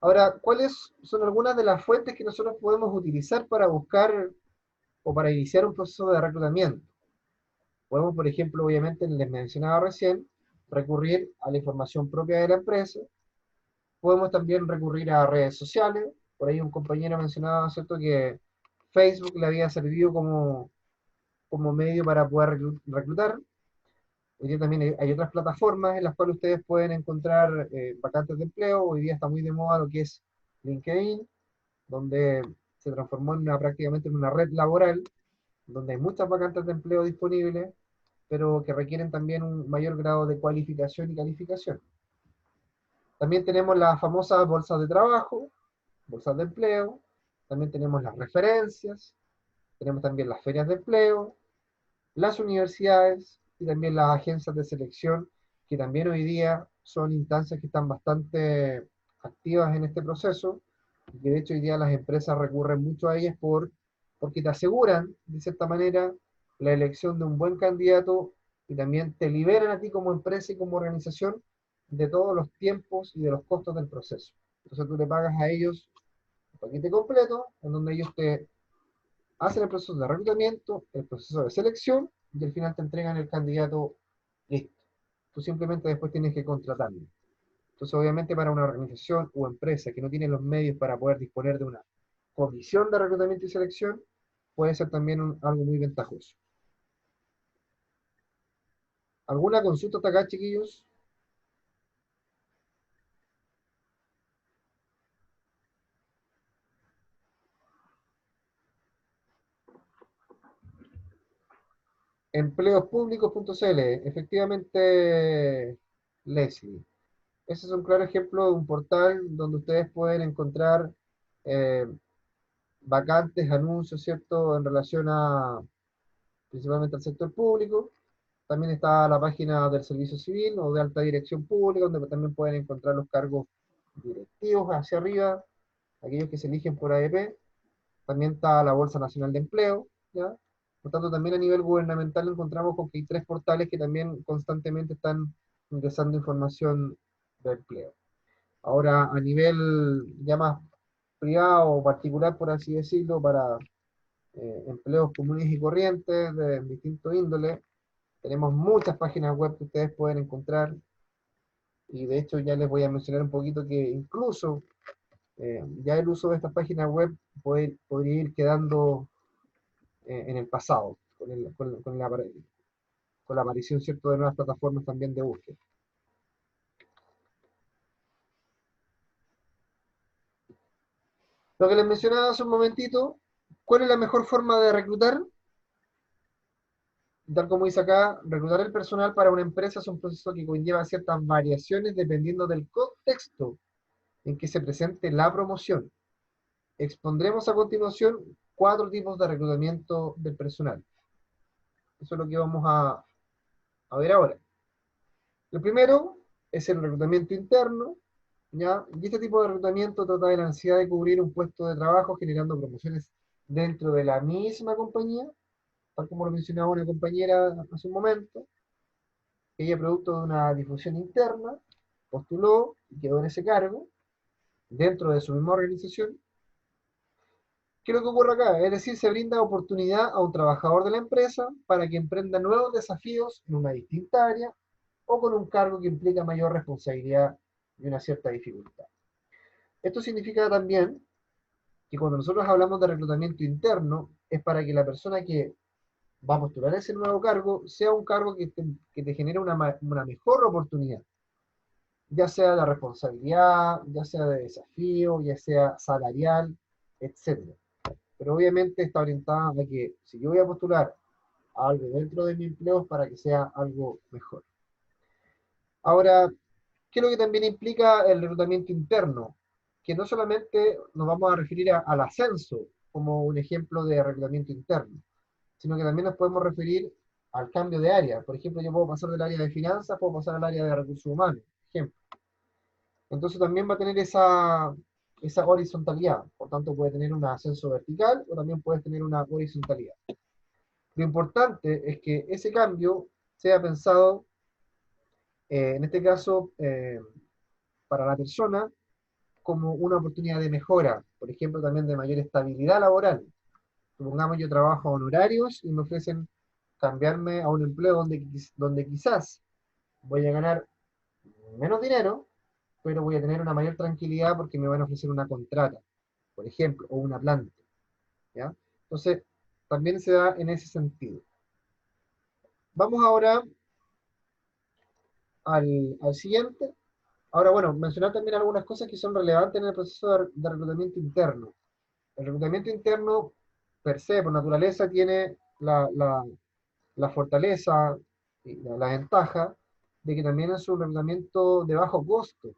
Ahora, ¿cuáles son algunas de las fuentes que nosotros podemos utilizar para buscar o para iniciar un proceso de reclutamiento? Podemos, por ejemplo, obviamente, les mencionaba recién, recurrir a la información propia de la empresa. Podemos también recurrir a redes sociales. Por ahí un compañero mencionaba, ¿cierto?, que Facebook le había servido como medio para poder reclutar. Hoy día también hay otras plataformas en las cuales ustedes pueden encontrar vacantes de empleo. Hoy día está muy de moda lo que es LinkedIn, donde se transformó prácticamente en una red laboral, donde hay muchas vacantes de empleo disponibles, pero que requieren también un mayor grado de cualificación y calificación. También tenemos las famosas bolsas de trabajo, bolsas de empleo, también tenemos las referencias, tenemos también las ferias de empleo, las universidades, y también las agencias de selección, que también hoy día son instancias que están bastante activas en este proceso, y que de hecho hoy día las empresas recurren mucho a ellas porque te aseguran, de cierta manera, la elección de un buen candidato y también te liberan a ti como empresa y como organización de todos los tiempos y de los costos del proceso. Entonces tú le pagas a ellos un paquete completo, en donde ellos te hacen el proceso de reclutamiento, el proceso de selección, y al final te entregan el candidato listo. Tú simplemente después tienes que contratarlo. Entonces, obviamente, para una organización o empresa que no tiene los medios para poder disponer de una comisión de reclutamiento y selección, puede ser también algo muy ventajoso. ¿Alguna consulta hasta acá, chiquillos? Empleospúblicos.cl, efectivamente, Leslie. Ese es un claro ejemplo de un portal donde ustedes pueden encontrar eh, vacantes, anuncios, ¿cierto?, en relación a principalmente al sector público. También está la página del Servicio Civil o de Alta Dirección Pública, donde también pueden encontrar los cargos directivos hacia arriba, aquellos que se eligen por AEP. También está la Bolsa Nacional de Empleo, ¿ya? Por tanto, también a nivel gubernamental encontramos con que hay 3 portales que también constantemente están ingresando información de empleo. Ahora, a nivel ya más privado o particular, por así decirlo, para empleos comunes y corrientes de distinto índole, tenemos muchas páginas web que ustedes pueden encontrar, y de hecho ya les voy a mencionar un poquito que incluso ya el uso de estas páginas web podría ir quedando en el pasado, con la aparición, ¿cierto?, de nuevas plataformas también de búsqueda. Lo que les mencionaba hace un momentito, ¿cuál es la mejor forma de reclutar? Tal como dice acá, reclutar el personal para una empresa es un proceso que conlleva ciertas variaciones dependiendo del contexto en que se presente la promoción. Expondremos a continuación 4 tipos de reclutamiento del personal. Eso es lo que vamos a ver ahora. El primero es el reclutamiento interno, ¿ya? Y este tipo de reclutamiento trata de la necesidad de cubrir un puesto de trabajo generando promociones dentro de la misma compañía, tal como lo mencionaba una compañera hace un momento. Ella, producto de una difusión interna, postuló y quedó en ese cargo dentro de su misma organización. ¿Qué es lo que ocurre acá? Es decir, se brinda oportunidad a un trabajador de la empresa para que emprenda nuevos desafíos en una distinta área o con un cargo que implica mayor responsabilidad y una cierta dificultad. Esto significa también que cuando nosotros hablamos de reclutamiento interno, es para que la persona que va a postular ese nuevo cargo sea un cargo que te genere una mejor oportunidad, ya sea de responsabilidad, ya sea de desafío, ya sea salarial, etc. Pero obviamente está orientada a que si yo voy a postular a algo dentro de mi empleo es para que sea algo mejor. Ahora, ¿qué es lo que también implica el reclutamiento interno? Que no solamente nos vamos a referir al ascenso como un ejemplo de reclutamiento interno, sino que también nos podemos referir al cambio de área. Por ejemplo, yo puedo pasar del área de finanzas, puedo pasar al área de recursos humanos, por ejemplo. Entonces también va a tener esa horizontalidad. Por tanto, puede tener un ascenso vertical o también puede tener una horizontalidad. Lo importante es que ese cambio sea pensado, en este caso, para la persona, como una oportunidad de mejora, por ejemplo, también de mayor estabilidad laboral. Supongamos yo trabajo a honorarios y me ofrecen cambiarme a un empleo donde quizás voy a ganar menos dinero, pero voy a tener una mayor tranquilidad porque me van a ofrecer una contrata, por ejemplo, o una planta, ¿ya? Entonces, también se da en ese sentido. Vamos ahora al siguiente. Ahora, bueno, mencionar también algunas cosas que son relevantes en el proceso de reclutamiento interno. El reclutamiento interno, per se, por naturaleza, tiene la fortaleza y la ventaja de que también es un reclutamiento de bajo costo,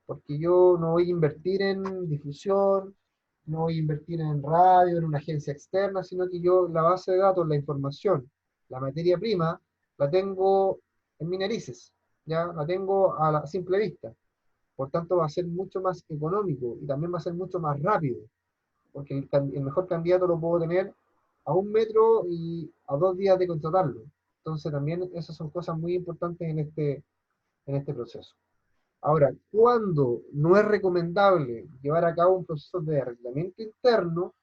porque yo no voy a invertir en difusión, no voy a invertir en radio, en una agencia externa, sino que yo la base de datos, la información, la materia prima, la tengo en mis narices, ya la tengo a la simple vista. Por tanto, va a ser mucho más económico y también va a ser mucho más rápido, porque el mejor candidato lo puedo tener a 1 metro y a 2 días de contratarlo. Entonces, también esas son cosas muy importantes en este proceso. Ahora, cuando no es recomendable llevar a cabo un proceso de arreglamiento interno,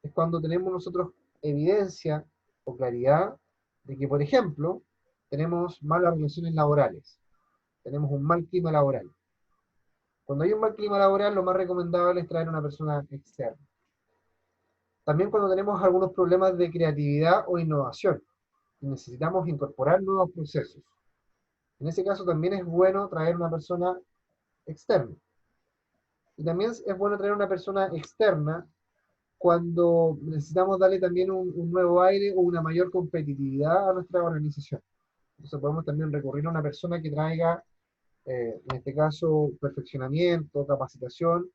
es cuando tenemos nosotros evidencia o claridad de que, por ejemplo, tenemos malas relaciones laborales, tenemos un mal clima laboral. Cuando hay un mal clima laboral, lo más recomendable es traer a una persona externa. También cuando tenemos algunos problemas de creatividad o innovación, y necesitamos incorporar nuevos procesos. En ese caso también es bueno traer una persona externa. Y también es bueno traer una persona externa cuando necesitamos darle también un nuevo aire o una mayor competitividad a nuestra organización. Entonces podemos también recurrir a una persona que traiga, en este caso, perfeccionamiento, capacitación,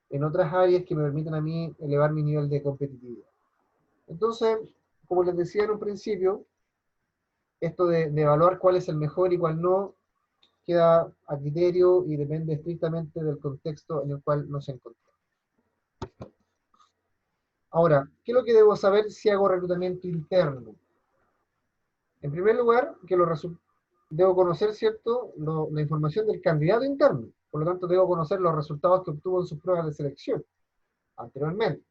en otras áreas que me permitan a mí elevar mi nivel de competitividad. Entonces, como les decía en un principio, esto de evaluar cuál es el mejor y cuál no, queda a criterio y depende estrictamente del contexto en el cual nos encontramos. Ahora, ¿qué es lo que debo saber si hago reclutamiento interno? En primer lugar, que debo conocer, ¿cierto?, la información del candidato interno. Por lo tanto, debo conocer los resultados que obtuvo en sus pruebas de selección anteriormente.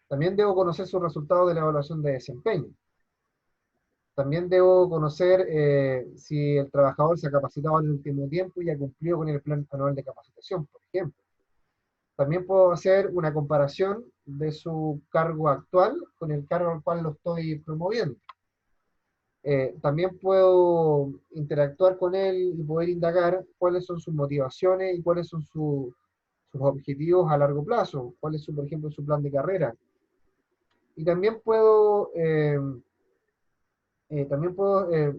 También debo conocer sus resultados de la evaluación de desempeño. También debo conocer si el trabajador se ha capacitado en el último tiempo y ha cumplido con el plan anual de capacitación, por ejemplo. También puedo hacer una comparación de su cargo actual con el cargo al cual lo estoy promoviendo. También puedo interactuar con él y poder indagar cuáles son sus motivaciones y cuáles son sus objetivos a largo plazo, cuál es, por ejemplo, su plan de carrera. Y también puedo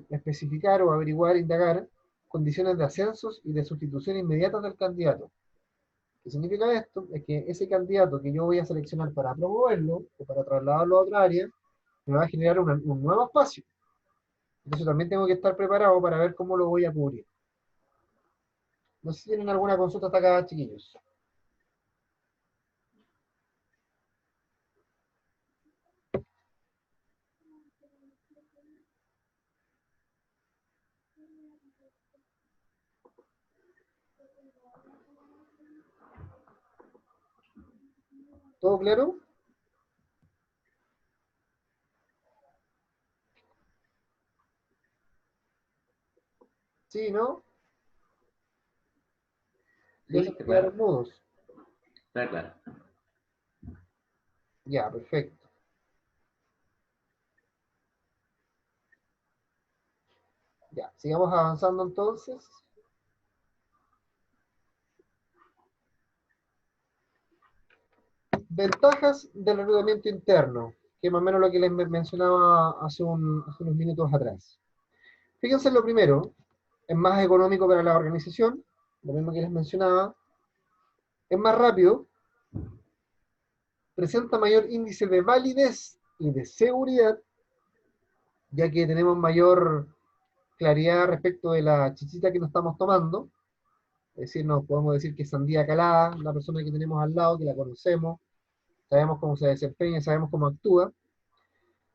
especificar o averiguar, indagar condiciones de ascensos y de sustitución inmediata del candidato. ¿Qué significa esto? Es que ese candidato que yo voy a seleccionar para promoverlo o para trasladarlo a otra área, me va a generar un nuevo espacio. Entonces también tengo que estar preparado para ver cómo lo voy a cubrir. No sé si tienen alguna consulta hasta acá, chiquillos. ¿Todo claro? ¿Sí, no? ¿Ya Sí, se está quedaron claro. mudos? Está claro. Ya, perfecto. Ya, sigamos avanzando entonces. Ventajas del reclutamiento interno, que más o menos lo que les mencionaba hace unos minutos atrás. Fíjense en lo primero, es más económico para la organización, lo mismo que les mencionaba, es más rápido, presenta mayor índice de validez y de seguridad, ya que tenemos mayor claridad respecto de la chichita que nos estamos tomando, es decir, nos podemos decir que es sandía calada, la persona que tenemos al lado, que la conocemos, sabemos cómo se desempeña, sabemos cómo actúa.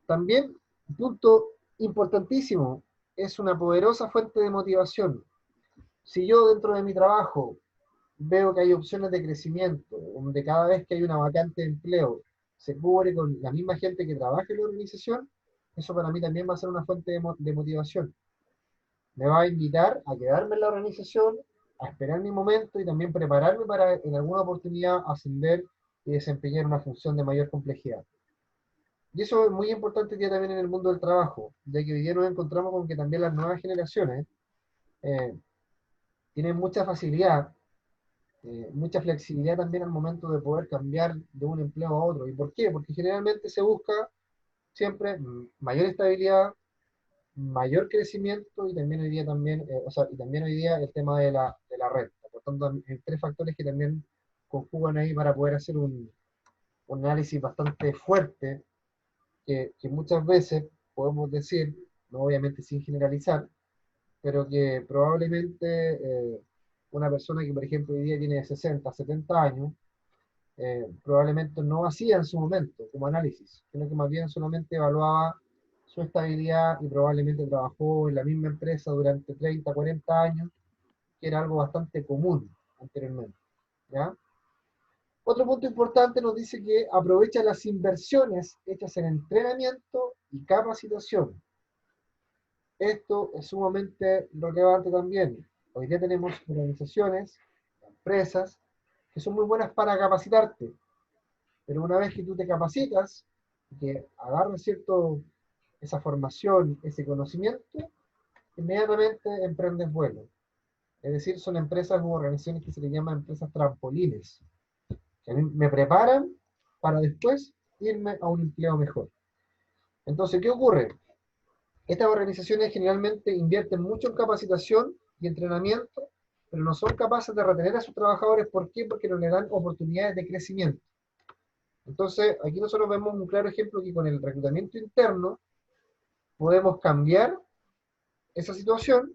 También, punto importantísimo, es una poderosa fuente de motivación. Si yo dentro de mi trabajo veo que hay opciones de crecimiento, donde cada vez que hay una vacante de empleo se cubre con la misma gente que trabaja en la organización, eso para mí también va a ser una fuente de motivación. Me va a invitar a quedarme en la organización, a esperar mi momento y también prepararme para en alguna oportunidad ascender y desempeñar una función de mayor complejidad. Y eso es muy importante ya también en el mundo del trabajo, ya que hoy día nos encontramos con que también las nuevas generaciones eh, tienen mucha facilidad, mucha flexibilidad también al momento de poder cambiar de un empleo a otro. ¿Y por qué? Porque generalmente se busca siempre mayor estabilidad, mayor crecimiento y también hoy día también, y también hoy día el tema de la renta. Por tanto, hay 3 factores que también conjugan ahí para poder hacer un análisis bastante fuerte que muchas veces podemos decir no obviamente sin generalizar, pero que probablemente una persona que, por ejemplo, hoy día tiene 60, 70 años, probablemente no hacía en su momento como análisis, sino que más bien solamente evaluaba su estabilidad y probablemente trabajó en la misma empresa durante 30, 40 años, que era algo bastante común anteriormente, ¿ya? Otro punto importante nos dice que aprovecha las inversiones hechas en entrenamiento y capacitación. Esto es sumamente relevante también. Hoy día tenemos organizaciones, empresas, que son muy buenas para capacitarte, pero una vez que tú te capacitas, que agarras esa formación, ese conocimiento, inmediatamente emprendes vuelo. Es decir, son empresas u organizaciones que se les llama empresas trampolines, que a mí me preparan para después irme a un empleo mejor. Entonces, ¿qué ocurre? Estas organizaciones generalmente invierten mucho en capacitación y entrenamiento, pero no son capaces de retener a sus trabajadores. ¿Por qué? Porque no les dan oportunidades de crecimiento. Entonces, aquí nosotros vemos un claro ejemplo que con el reclutamiento interno podemos cambiar esa situación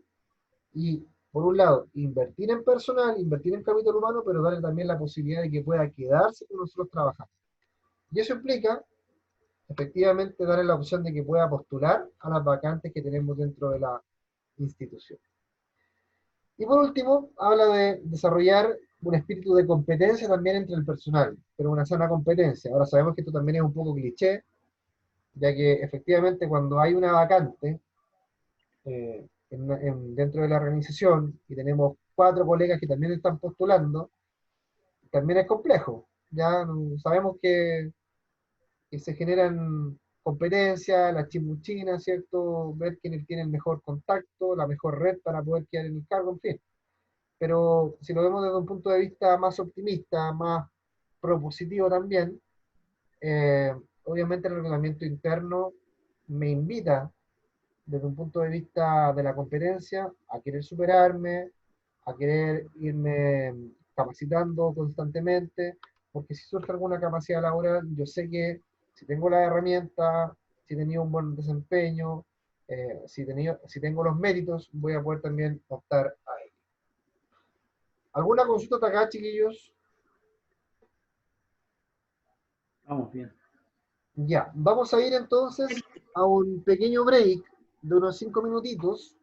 y, por un lado, invertir en personal, invertir en capital humano, pero darle también la posibilidad de que pueda quedarse con nosotros trabajando. Y eso implica, efectivamente, darle la opción de que pueda postular a las vacantes que tenemos dentro de la institución. Y por último, habla de desarrollar un espíritu de competencia también entre el personal, pero una sana competencia. Ahora sabemos que esto también es un poco cliché, ya que efectivamente cuando hay una vacante dentro de la organización y tenemos 4 colegas que también están postulando, también es complejo. Ya sabemos que se generan competencias, las chimuchinas, ¿cierto? Ver quiénes tienen el mejor contacto, la mejor red para poder quedar en el cargo, en fin. Pero si lo vemos desde un punto de vista más optimista, más propositivo también, obviamente el reglamento interno me invita, desde un punto de vista de la competencia, a querer superarme, a querer irme capacitando constantemente, porque si surge alguna capacidad laboral, yo sé que si tengo la herramienta, si he tenido un buen desempeño, si tengo los méritos, voy a poder también optar a ello. ¿Alguna consulta hasta acá, chiquillos? Vamos bien. Ya, vamos a ir entonces a un pequeño break de unos 5 minutitos.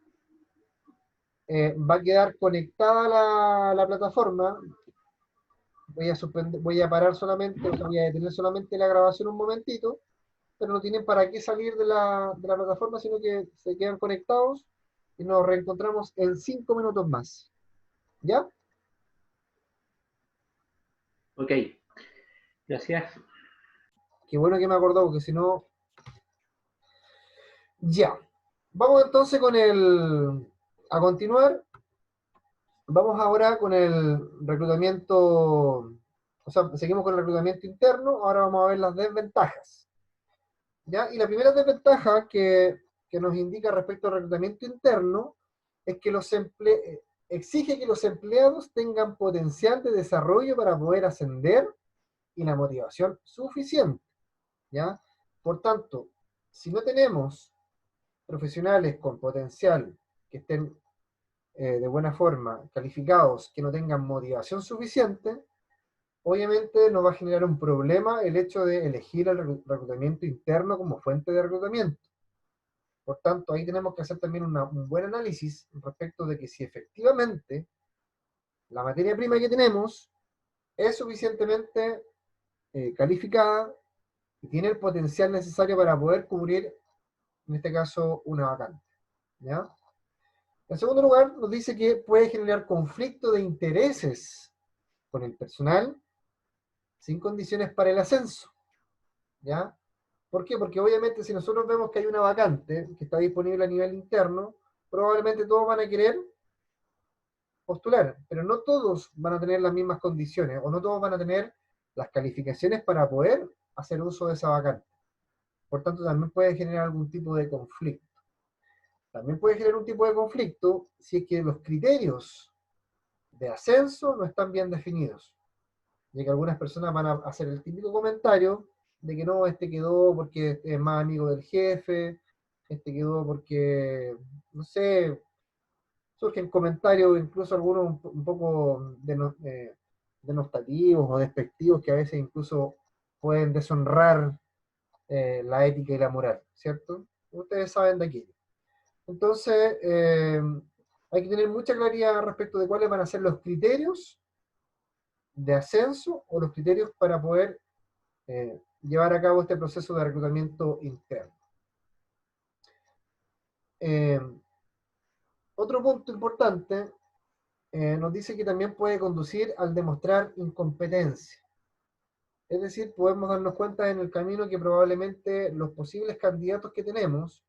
Va a quedar conectada la plataforma. Voy a parar solamente, o sea, voy a detener solamente la grabación un momentito, pero no tienen para qué salir de la plataforma, sino que se quedan conectados y nos reencontramos en 5 minutos más. ¿Ya? Ok. Gracias. Qué bueno que me acordó, porque si no... Ya. Vamos entonces a continuar. Vamos ahora con el reclutamiento, o sea, seguimos con el reclutamiento interno, ahora vamos a ver las desventajas. ¿Ya? Y la primera desventaja que nos indica respecto al reclutamiento interno es que exige que los empleados tengan potencial de desarrollo para poder ascender y la motivación suficiente. ¿Ya? Por tanto, si no tenemos profesionales con potencial que estén de buena forma calificados, que no tengan motivación suficiente, obviamente nos va a generar un problema el hecho de elegir el reclutamiento interno como fuente de reclutamiento. Por tanto, ahí tenemos que hacer también un buen análisis respecto de que si efectivamente la materia prima que tenemos es suficientemente calificada y tiene el potencial necesario para poder cubrir, en este caso, una vacante. ¿Ya? En segundo lugar, nos dice que puede generar conflicto de intereses con el personal sin condiciones para el ascenso. ¿Ya? ¿Por qué? Porque obviamente si nosotros vemos que hay una vacante que está disponible a nivel interno, probablemente todos van a querer postular, pero no todos van a tener las mismas condiciones, o no todos van a tener las calificaciones para poder hacer uso de esa vacante. Por tanto, también puede generar algún tipo de conflicto. También puede generar un tipo de conflicto si es que los criterios de ascenso no están bien definidos. Ya que algunas personas van a hacer el típico comentario de que no, este quedó porque es más amigo del jefe, este quedó porque, no sé, surgen comentarios, incluso algunos un poco denostativos o despectivos, que a veces incluso pueden deshonrar la ética y la moral, ¿cierto? Ustedes saben de aquello. Entonces, hay que tener mucha claridad respecto de cuáles van a ser los criterios de ascenso o los criterios para poder llevar a cabo este proceso de reclutamiento interno. Otro punto importante nos dice que también puede conducir al demostrar incompetencia. Es decir, podemos darnos cuenta en el camino que probablemente los posibles candidatos que tenemos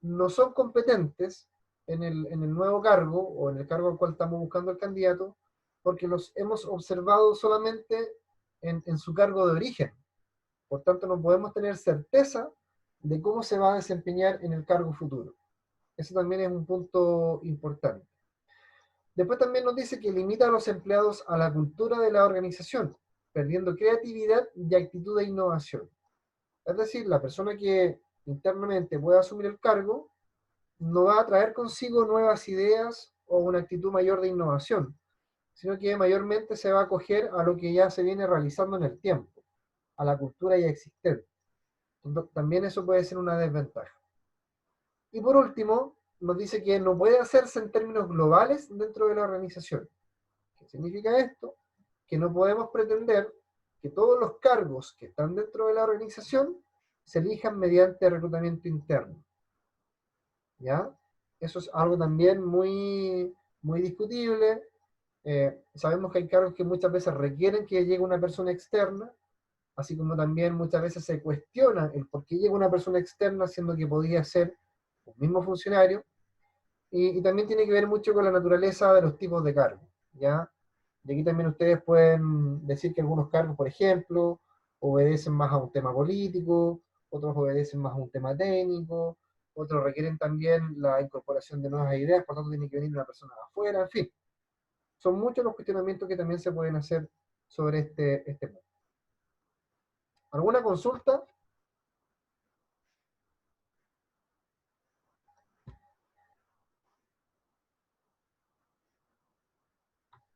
no son competentes en el nuevo cargo o en el cargo al cual estamos buscando el candidato, porque los hemos observado solamente en su cargo de origen. Por tanto, no podemos tener certeza de cómo se va a desempeñar en el cargo futuro. Ese también es un punto importante. Después también nos dice que limita a los empleados a la cultura de la organización, perdiendo creatividad y actitud de innovación. Es decir, la persona que internamente pueda asumir el cargo no va a traer consigo nuevas ideas o una actitud mayor de innovación, sino que mayormente se va a acoger a lo que ya se viene realizando en el tiempo, a la cultura ya existente. Entonces, también eso puede ser una desventaja. Y por último, nos dice que no puede hacerse en términos globales dentro de la organización. ¿Qué significa esto? Que no podemos pretender que todos los cargos que están dentro de la organización se elijan mediante reclutamiento interno. ¿Ya? Eso es algo también muy, muy discutible. Sabemos que hay cargos que muchas veces requieren que llegue una persona externa, así como también muchas veces se cuestiona el por qué llega una persona externa, siendo que podría ser un mismo funcionario, y también tiene que ver mucho con la naturaleza de los tipos de cargos, ¿ya? Y aquí también ustedes pueden decir que algunos cargos, por ejemplo, obedecen más a un tema político, otros obedecen más a un tema técnico, otros requieren también la incorporación de nuevas ideas, por tanto tiene que venir una persona de afuera, en fin. Son muchos los cuestionamientos que también se pueden hacer sobre este punto. ¿Alguna consulta?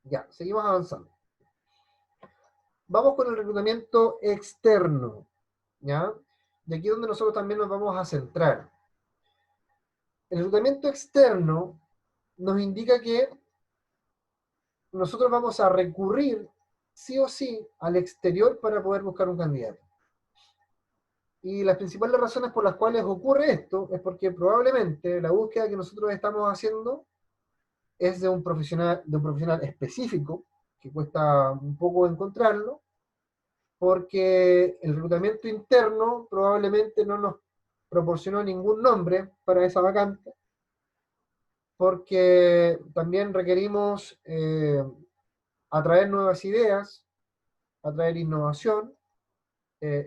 Ya, seguimos avanzando. Vamos con el reclutamiento externo, ¿ya? Y aquí es donde nosotros también nos vamos a centrar. El reclutamiento externo nos indica que nosotros vamos a recurrir sí o sí al exterior para poder buscar un candidato. Y las principales razones por las cuales ocurre esto es porque probablemente la búsqueda que nosotros estamos haciendo es de un profesional específico, que cuesta un poco encontrarlo, porque el reclutamiento interno probablemente no nos proporcionó ningún nombre para esa vacante, porque también requerimos atraer nuevas ideas, atraer innovación,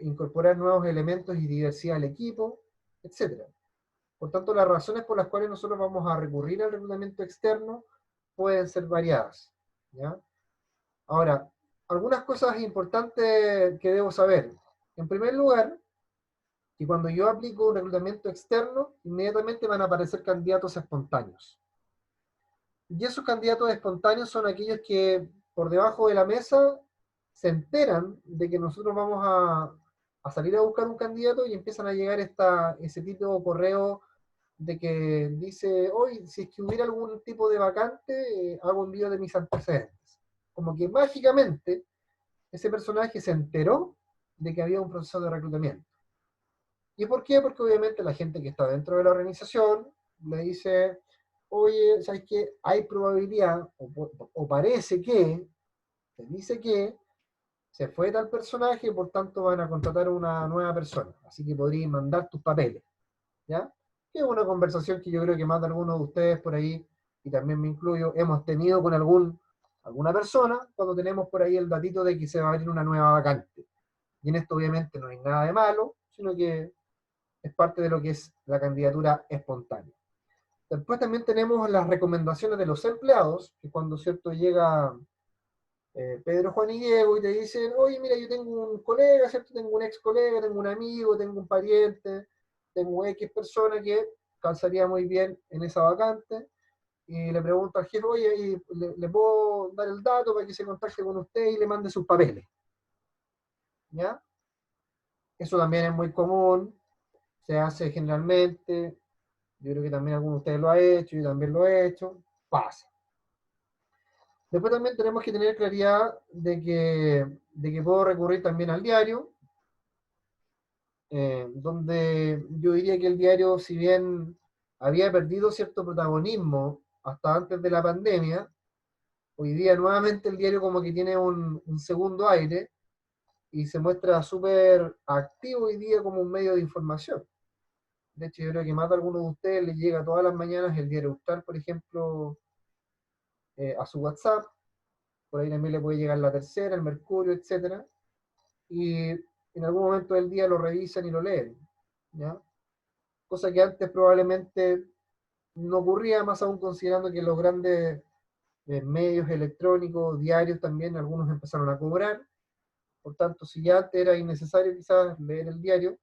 incorporar nuevos elementos y diversidad al equipo, etc. Por tanto, las razones por las cuales nosotros vamos a recurrir al reclutamiento externo pueden ser variadas, ¿ya? Ahora, algunas cosas importantes que debo saber. En primer lugar, que cuando yo aplico un reclutamiento externo, inmediatamente van a aparecer candidatos espontáneos. Y esos candidatos espontáneos son aquellos que por debajo de la mesa se enteran de que nosotros vamos a salir a buscar un candidato y empiezan a llegar ese tipo de correo de que dice, hoy si es que hubiera algún tipo de vacante, hago envío de mis antecedentes. Como que mágicamente ese personaje se enteró de que había un proceso de reclutamiento. ¿Y por qué? Porque obviamente la gente que está dentro de la organización le dice, oye, ¿sabes qué? Hay probabilidad, o parece que, se dice que se fue tal personaje, por tanto van a contratar a una nueva persona. Así que podrías mandar tus papeles, ¿ya? Que es una conversación que yo creo que más de algunos de ustedes por ahí, y también me incluyo, hemos tenido con alguna persona cuando tenemos por ahí el datito de que se va a abrir una nueva vacante. Y en esto obviamente no hay nada de malo, sino que es parte de lo que es la candidatura espontánea. Después también tenemos las recomendaciones de los empleados, que cuando, ¿cierto?, llega Pedro, Juan y Diego y te dicen, oye, mira, yo tengo un colega, ¿cierto?, tengo un ex colega, tengo un amigo, tengo un pariente, tengo X persona que calzaría muy bien en esa vacante, y le pregunto al jefe, oye, ¿y le puedo dar el dato para que se contacte con usted y le mande sus papeles? ¿Ya? Eso también es muy común, se hace generalmente, yo creo que también alguno de ustedes lo ha hecho, yo también lo he hecho, pasa. Después también tenemos que tener claridad de que puedo recurrir también al diario, donde yo diría que el diario, si bien había perdido cierto protagonismo hasta antes de la pandemia, hoy día nuevamente el diario como que tiene un segundo aire y se muestra súper activo hoy día como un medio de información. De hecho, yo creo que más de alguno de ustedes les llega todas las mañanas el diario Austral, por ejemplo, a su WhatsApp. Por ahí también le puede llegar La Tercera, el Mercurio, etc. Y en algún momento del día lo revisan y lo leen, ¿ya? Cosa que antes probablemente no ocurría, más aún considerando que los grandes medios electrónicos, diarios también, algunos empezaron a cobrar. Por tanto, si ya antes era innecesario quizás leer el diario,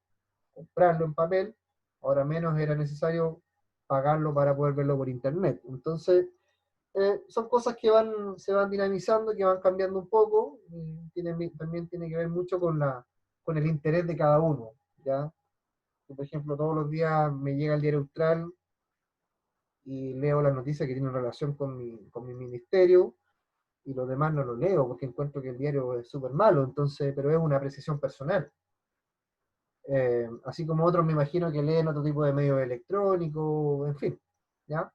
comprarlo en papel, ahora menos era necesario pagarlo para poder verlo por internet. Entonces, son cosas que se van dinamizando, que van cambiando un poco, y también tiene que ver mucho con el interés de cada uno, ¿ya? Por ejemplo, todos los días me llega el diario Austral y leo las noticias que tienen relación con mi ministerio, y los demás no lo leo porque encuentro que el diario es súper malo, entonces, pero es una apreciación personal. Así como otros me imagino que leen otro tipo de medios electrónicos, en fin, ¿ya?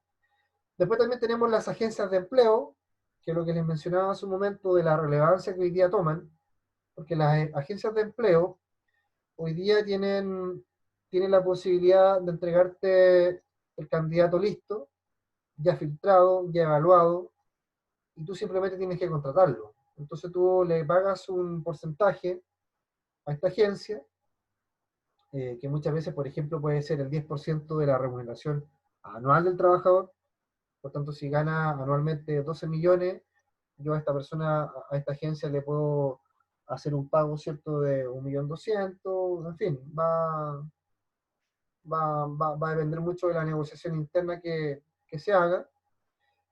Después también tenemos las agencias de empleo, que es lo que les mencionaba hace un momento de la relevancia que hoy día toman, porque las agencias de empleo hoy día tienen la posibilidad de entregarte el candidato listo, ya filtrado, ya evaluado, y tú simplemente tienes que contratarlo. Entonces tú le pagas un porcentaje a esta agencia, que muchas veces, por ejemplo, puede ser el 10% de la remuneración anual del trabajador. Por tanto, si gana anualmente 12 millones, yo a esta persona, a esta agencia le puedo hacer un pago, ¿cierto?, de 1.200.000, en fin, va a depender mucho de la negociación interna que se haga,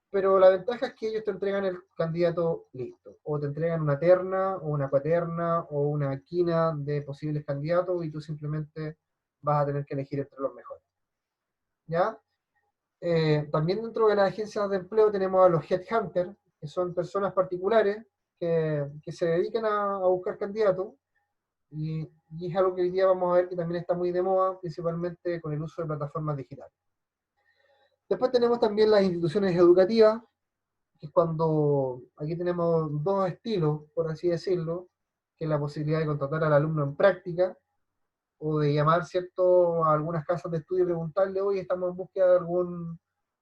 pero la ventaja es que ellos te entregan el candidato listo, o te entregan una terna, o una cuaterna, o una quina de posibles candidatos, y tú simplemente vas a tener que elegir entre los mejores. ¿Ya? También dentro de las agencias de empleo tenemos a los headhunters, que son personas particulares que se dedican a buscar candidatos, y es algo que hoy día vamos a ver que también está muy de moda, principalmente con el uso de plataformas digitales. Después tenemos también las instituciones educativas, que es cuando aquí tenemos dos estilos, por así decirlo, que es la posibilidad de contratar al alumno en práctica, o de llamar, ¿cierto?, a algunas casas de estudio y preguntarle, hoy estamos en búsqueda de algún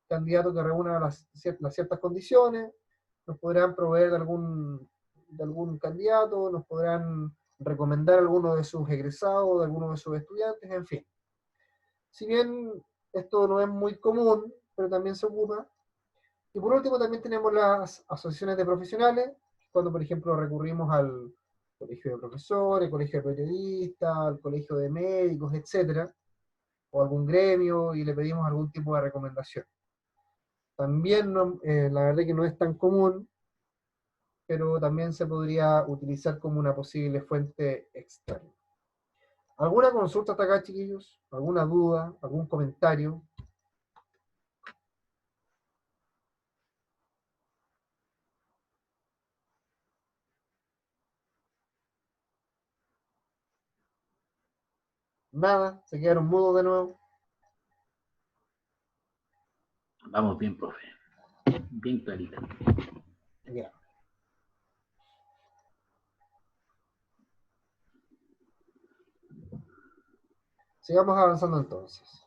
candidato que reúna las ciertas condiciones, nos podrán proveer de algún candidato, nos podrán recomendar a alguno de sus egresados, de alguno de sus estudiantes, en fin. Si bien esto no es muy común, pero también se ocupa. Y por último también tenemos las asociaciones de profesionales, cuando por ejemplo recurrimos al colegio de profesores, colegio de periodistas, al colegio de médicos, etcétera, o algún gremio, y le pedimos algún tipo de recomendación. También la verdad que no es tan común, pero también se podría utilizar como una posible fuente externa. ¿Alguna consulta hasta acá, chiquillos? ¿Alguna duda? ¿Algún comentario? Nada, se quedaron mudos de nuevo. Vamos bien, profe. Bien clarito. Ya. Sigamos avanzando entonces.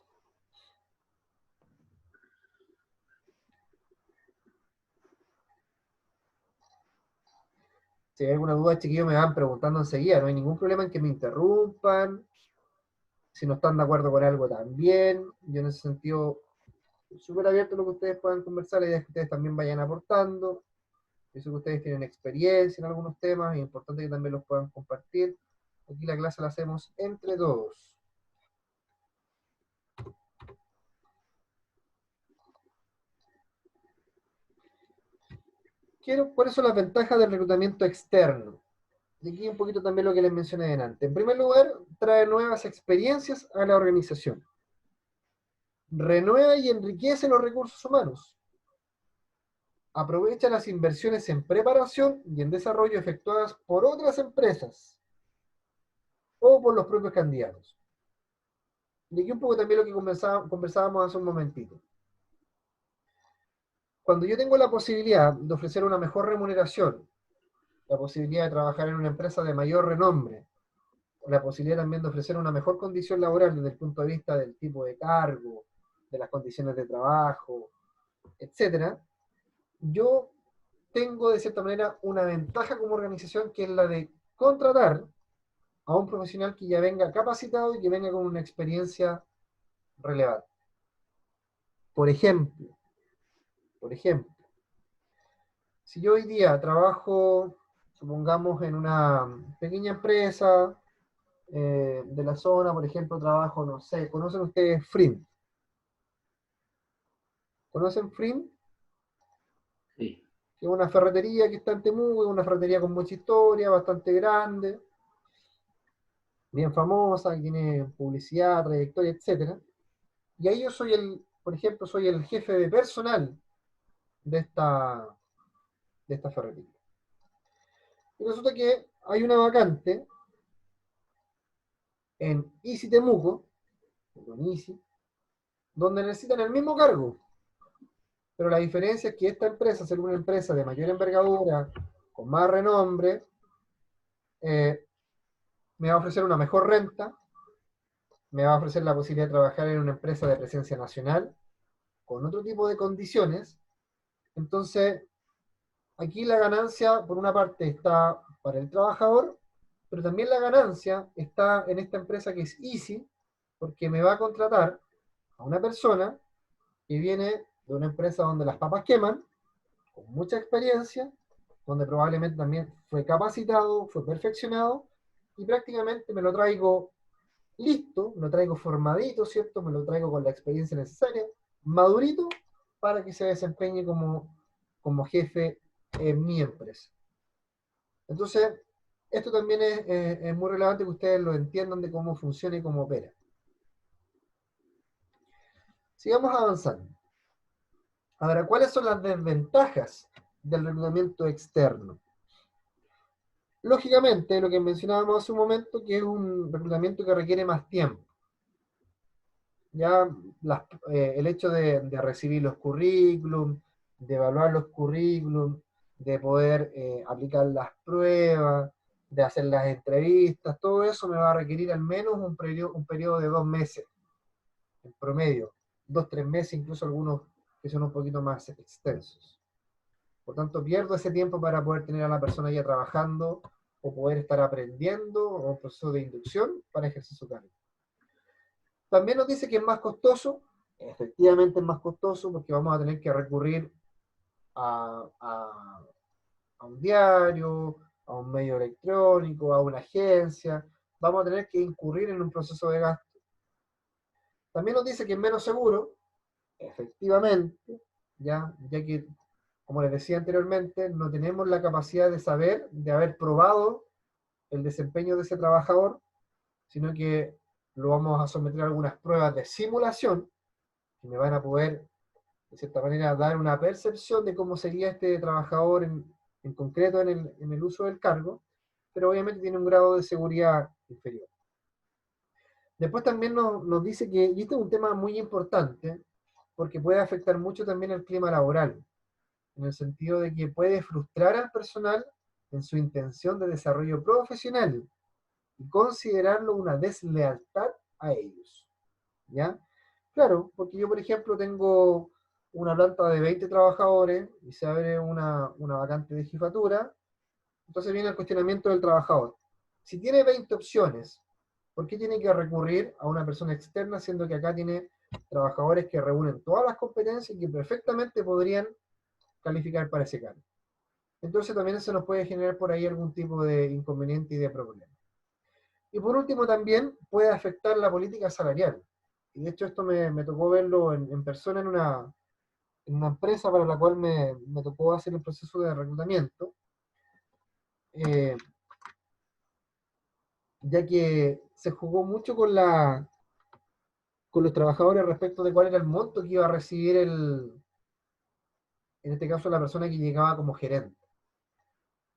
Si hay alguna duda, chiquillos, me van preguntando enseguida. No hay ningún problema en que me interrumpan. Si no están de acuerdo con algo también. Yo en ese sentido, súper abierto a lo que ustedes puedan conversar. La idea es que ustedes también vayan aportando. Yo sé que ustedes tienen experiencia en algunos temas. Es importante que también los puedan compartir. Aquí la clase la hacemos entre todos. ¿Cuáles son las ventajas del reclutamiento externo? Y aquí un poquito también lo que les mencioné delante. En primer lugar, trae nuevas experiencias a la organización. Renueva y enriquece los recursos humanos. Aprovecha las inversiones en preparación y en desarrollo efectuadas por otras empresas o por los propios candidatos. Y aquí un poco también lo que conversábamos hace un momentito. Cuando yo tengo la posibilidad de ofrecer una mejor remuneración, la posibilidad de trabajar en una empresa de mayor renombre, la posibilidad también de ofrecer una mejor condición laboral desde el punto de vista del tipo de cargo, de las condiciones de trabajo, etc., yo tengo de cierta manera una ventaja como organización, que es la de contratar a un profesional que ya venga capacitado y que venga con una experiencia relevante. Por ejemplo, si yo hoy día trabajo, supongamos, en una pequeña empresa de la zona, por ejemplo, trabajo, no sé, ¿conocen ustedes Frim? ¿Conocen Frim? Sí. Que es una ferretería que está en Temuco, una ferretería con mucha historia, bastante grande, bien famosa, que tiene publicidad, trayectoria, etc. Y ahí yo soy por ejemplo, soy el jefe de personal de esta ferretería. Y resulta que hay una vacante en Easy Temuco, donde necesitan el mismo cargo. Pero la diferencia es que esta empresa, ser una empresa de mayor envergadura, con más renombre, me va a ofrecer una mejor renta, me va a ofrecer la posibilidad de trabajar en una empresa de presencia nacional, con otro tipo de condiciones. Entonces, aquí la ganancia, por una parte, está para el trabajador, pero también la ganancia está en esta empresa que es Easy, porque me va a contratar a una persona que viene de una empresa donde las papas queman, con mucha experiencia, donde probablemente también fue capacitado, fue perfeccionado, y prácticamente me lo traigo listo, me lo traigo formadito, ¿cierto? Me lo traigo con la experiencia necesaria, madurito, para que se desempeñe como jefe en mi empresa. Entonces, esto también es muy relevante que ustedes lo entiendan de cómo funciona y cómo opera. Sigamos avanzando. Ahora, ¿cuáles son las desventajas del reclutamiento externo? Lógicamente, lo que mencionábamos hace un momento, que es un reclutamiento que requiere más tiempo. Ya el hecho de recibir los currículum, de evaluar los currículum, de poder aplicar las pruebas, de hacer las entrevistas, todo eso me va a requerir al menos un periodo de 2 meses, en promedio, 2-3 meses, incluso algunos que son un poquito más extensos. Por tanto, pierdo ese tiempo para poder tener a la persona ya trabajando, o poder estar aprendiendo, o un proceso de inducción para ejercer su cargo. También nos dice que es más costoso. Efectivamente es más costoso, porque vamos a tener que recurrir a un diario, a un medio electrónico, a una agencia. Vamos a tener que incurrir en un proceso de gasto. También nos dice que es menos seguro. Efectivamente, ya que, como les decía anteriormente, no tenemos la capacidad de saber, de haber probado el desempeño de ese trabajador, sino que lo vamos a someter a algunas pruebas de simulación que me van a poder, de cierta manera, dar una percepción de cómo sería este trabajador en concreto en el uso del cargo, pero obviamente tiene un grado de seguridad inferior. Después también nos dice que, y este es un tema muy importante, porque puede afectar mucho también el clima laboral, en el sentido de que puede frustrar al personal en su intención de desarrollo profesional y considerarlo una deslealtad a ellos. ¿Ya? Claro, porque yo, por ejemplo, tengo una planta de 20 trabajadores y se abre una vacante de jefatura, entonces viene el cuestionamiento del trabajador. Si tiene 20 opciones, ¿por qué tiene que recurrir a una persona externa, siendo que acá tiene trabajadores que reúnen todas las competencias y que perfectamente podrían calificar para ese cargo? Entonces también se nos puede generar por ahí algún tipo de inconveniente y de problema. Y por último también puede afectar la política salarial. Y de hecho esto me tocó verlo en persona en una empresa para la cual me tocó hacer el proceso de reclutamiento, ya que se jugó mucho con los trabajadores respecto de cuál era el monto que iba a recibir en este caso la persona que llegaba como gerente.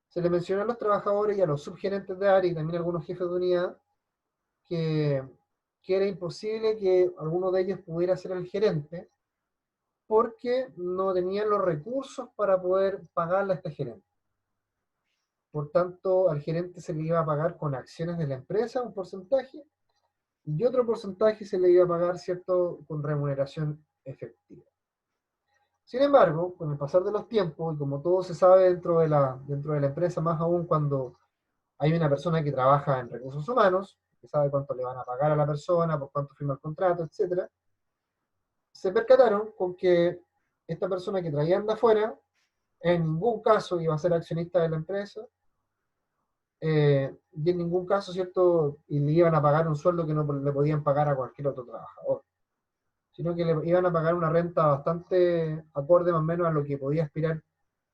Se le mencionó a los trabajadores y a los subgerentes de área y también a algunos jefes de unidad que era imposible que alguno de ellos pudiera ser el gerente porque no tenían los recursos para poder pagarle a este gerente. Por tanto, al gerente se le iba a pagar con acciones de la empresa, un porcentaje, y otro porcentaje se le iba a pagar, ¿cierto?, con remuneración efectiva. Sin embargo, con el pasar de los tiempos, y como todo se sabe dentro de la empresa, más aún cuando hay una persona que trabaja en recursos humanos, que sabe cuánto le van a pagar a la persona, por cuánto firma el contrato, etc., se percataron con que esta persona que traían de afuera, en ningún caso iba a ser accionista de la empresa, y en ningún caso, ¿cierto?, y le iban a pagar un sueldo que no le podían pagar a cualquier otro trabajador, sino que le iban a pagar una renta bastante acorde más o menos a lo que podía aspirar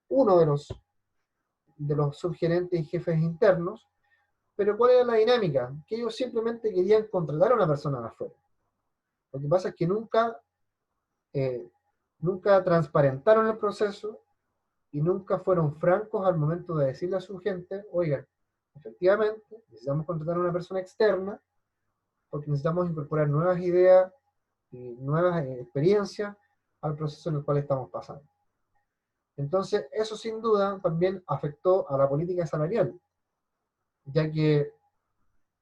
uno de los subgerentes y jefes internos. Pero ¿cuál era la dinámica? Que ellos simplemente querían contratar a una persona de afuera. Lo que pasa es que nunca transparentaron el proceso y nunca fueron francos al momento de decirle a su gente, oigan, efectivamente, necesitamos contratar a una persona externa porque necesitamos incorporar nuevas ideas y nuevas experiencias al proceso en el cual estamos pasando. Entonces, eso sin duda también afectó a la política salarial, ya que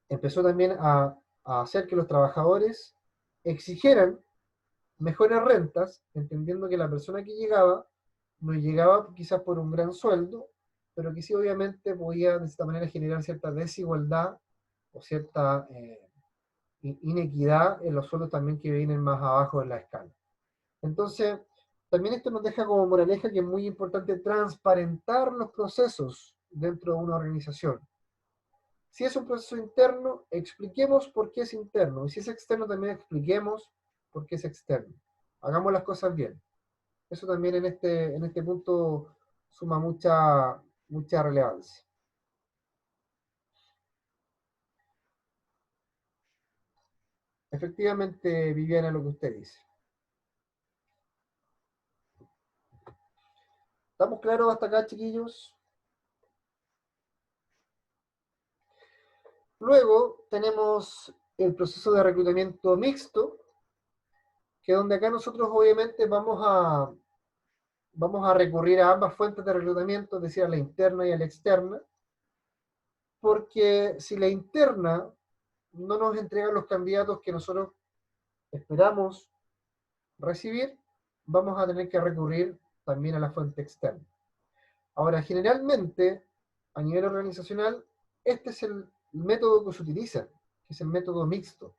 empezó también a hacer que los trabajadores exigieran mejores rentas, entendiendo que la persona que llegaba no llegaba quizás por un gran sueldo, pero que sí obviamente podía de esta manera generar cierta desigualdad o cierta inequidad en los sueldos también que vienen más abajo en la escala. Entonces, también esto nos deja como moraleja que es muy importante transparentar los procesos dentro de una organización. Si es un proceso interno, expliquemos por qué es interno. Y si es externo, también expliquemos por qué es externo. Hagamos las cosas bien. Eso también en este punto suma mucha relevancia. Efectivamente, Viviana, lo que usted dice. ¿Estamos claros hasta acá, chiquillos? Luego tenemos el proceso de reclutamiento mixto, que donde acá nosotros obviamente vamos a recurrir a ambas fuentes de reclutamiento, es decir, a la interna y a la externa, porque si la interna no nos entrega los candidatos que nosotros esperamos recibir, vamos a tener que recurrir también a la fuente externa. Ahora, generalmente, a nivel organizacional, este es el método que se utiliza, que es el método mixto,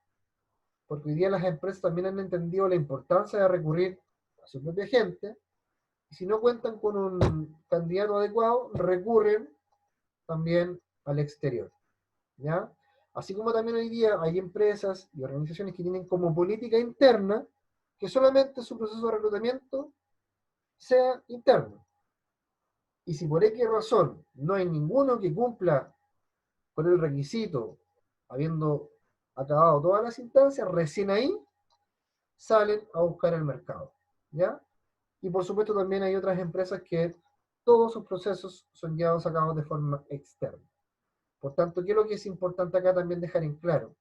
porque hoy día las empresas también han entendido la importancia de recurrir a su propia gente, y si no cuentan con un candidato adecuado, recurren también al exterior, ¿ya? Así como también hoy día hay empresas y organizaciones que tienen como política interna que solamente su proceso de reclutamiento sea interno. Y si por X razón no hay ninguno que cumpla con el requisito, habiendo acabado todas las instancias, recién ahí salen a buscar el mercado, ¿ya? Y por supuesto también hay otras empresas que todos sus procesos son llevados a cabo de forma externa. Por tanto, ¿qué es lo que es importante acá también dejar en claro?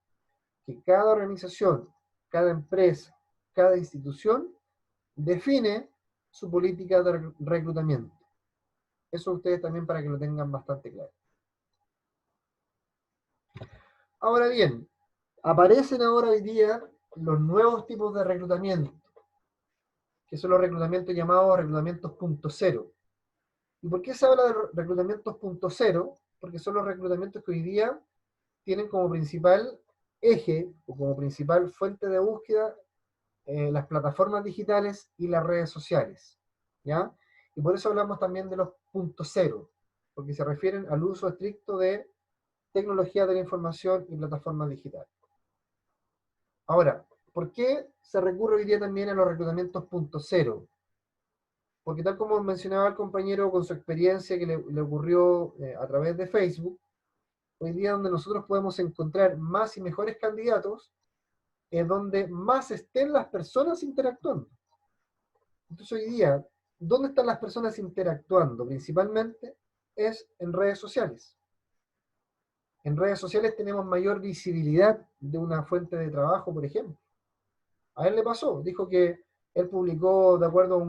Que cada organización, cada empresa, cada institución define su política de reclutamiento. Eso ustedes también para que lo tengan bastante claro. Ahora bien, aparecen ahora hoy día los nuevos tipos de reclutamiento, que son los reclutamientos llamados reclutamientos punto cero. ¿Y por qué se habla de reclutamientos punto cero? Porque son los reclutamientos que hoy día tienen como principal eje o como principal fuente de búsqueda las plataformas digitales y las redes sociales, ¿ya? Y por eso hablamos también de los punto cero, porque se refieren al uso estricto de tecnología de la información y plataformas digitales. Ahora, ¿por qué se recurre hoy día también a los reclutamientos punto cero? porque tal como mencionaba el compañero con su experiencia que le ocurrió a través de Facebook, hoy día donde nosotros podemos encontrar más y mejores candidatos es donde más estén las personas interactuando. Entonces hoy día, ¿dónde están las personas interactuando? Principalmente es en redes sociales. En redes sociales tenemos mayor visibilidad de una fuente de trabajo, por ejemplo. A él le pasó, dijo que él publicó de acuerdo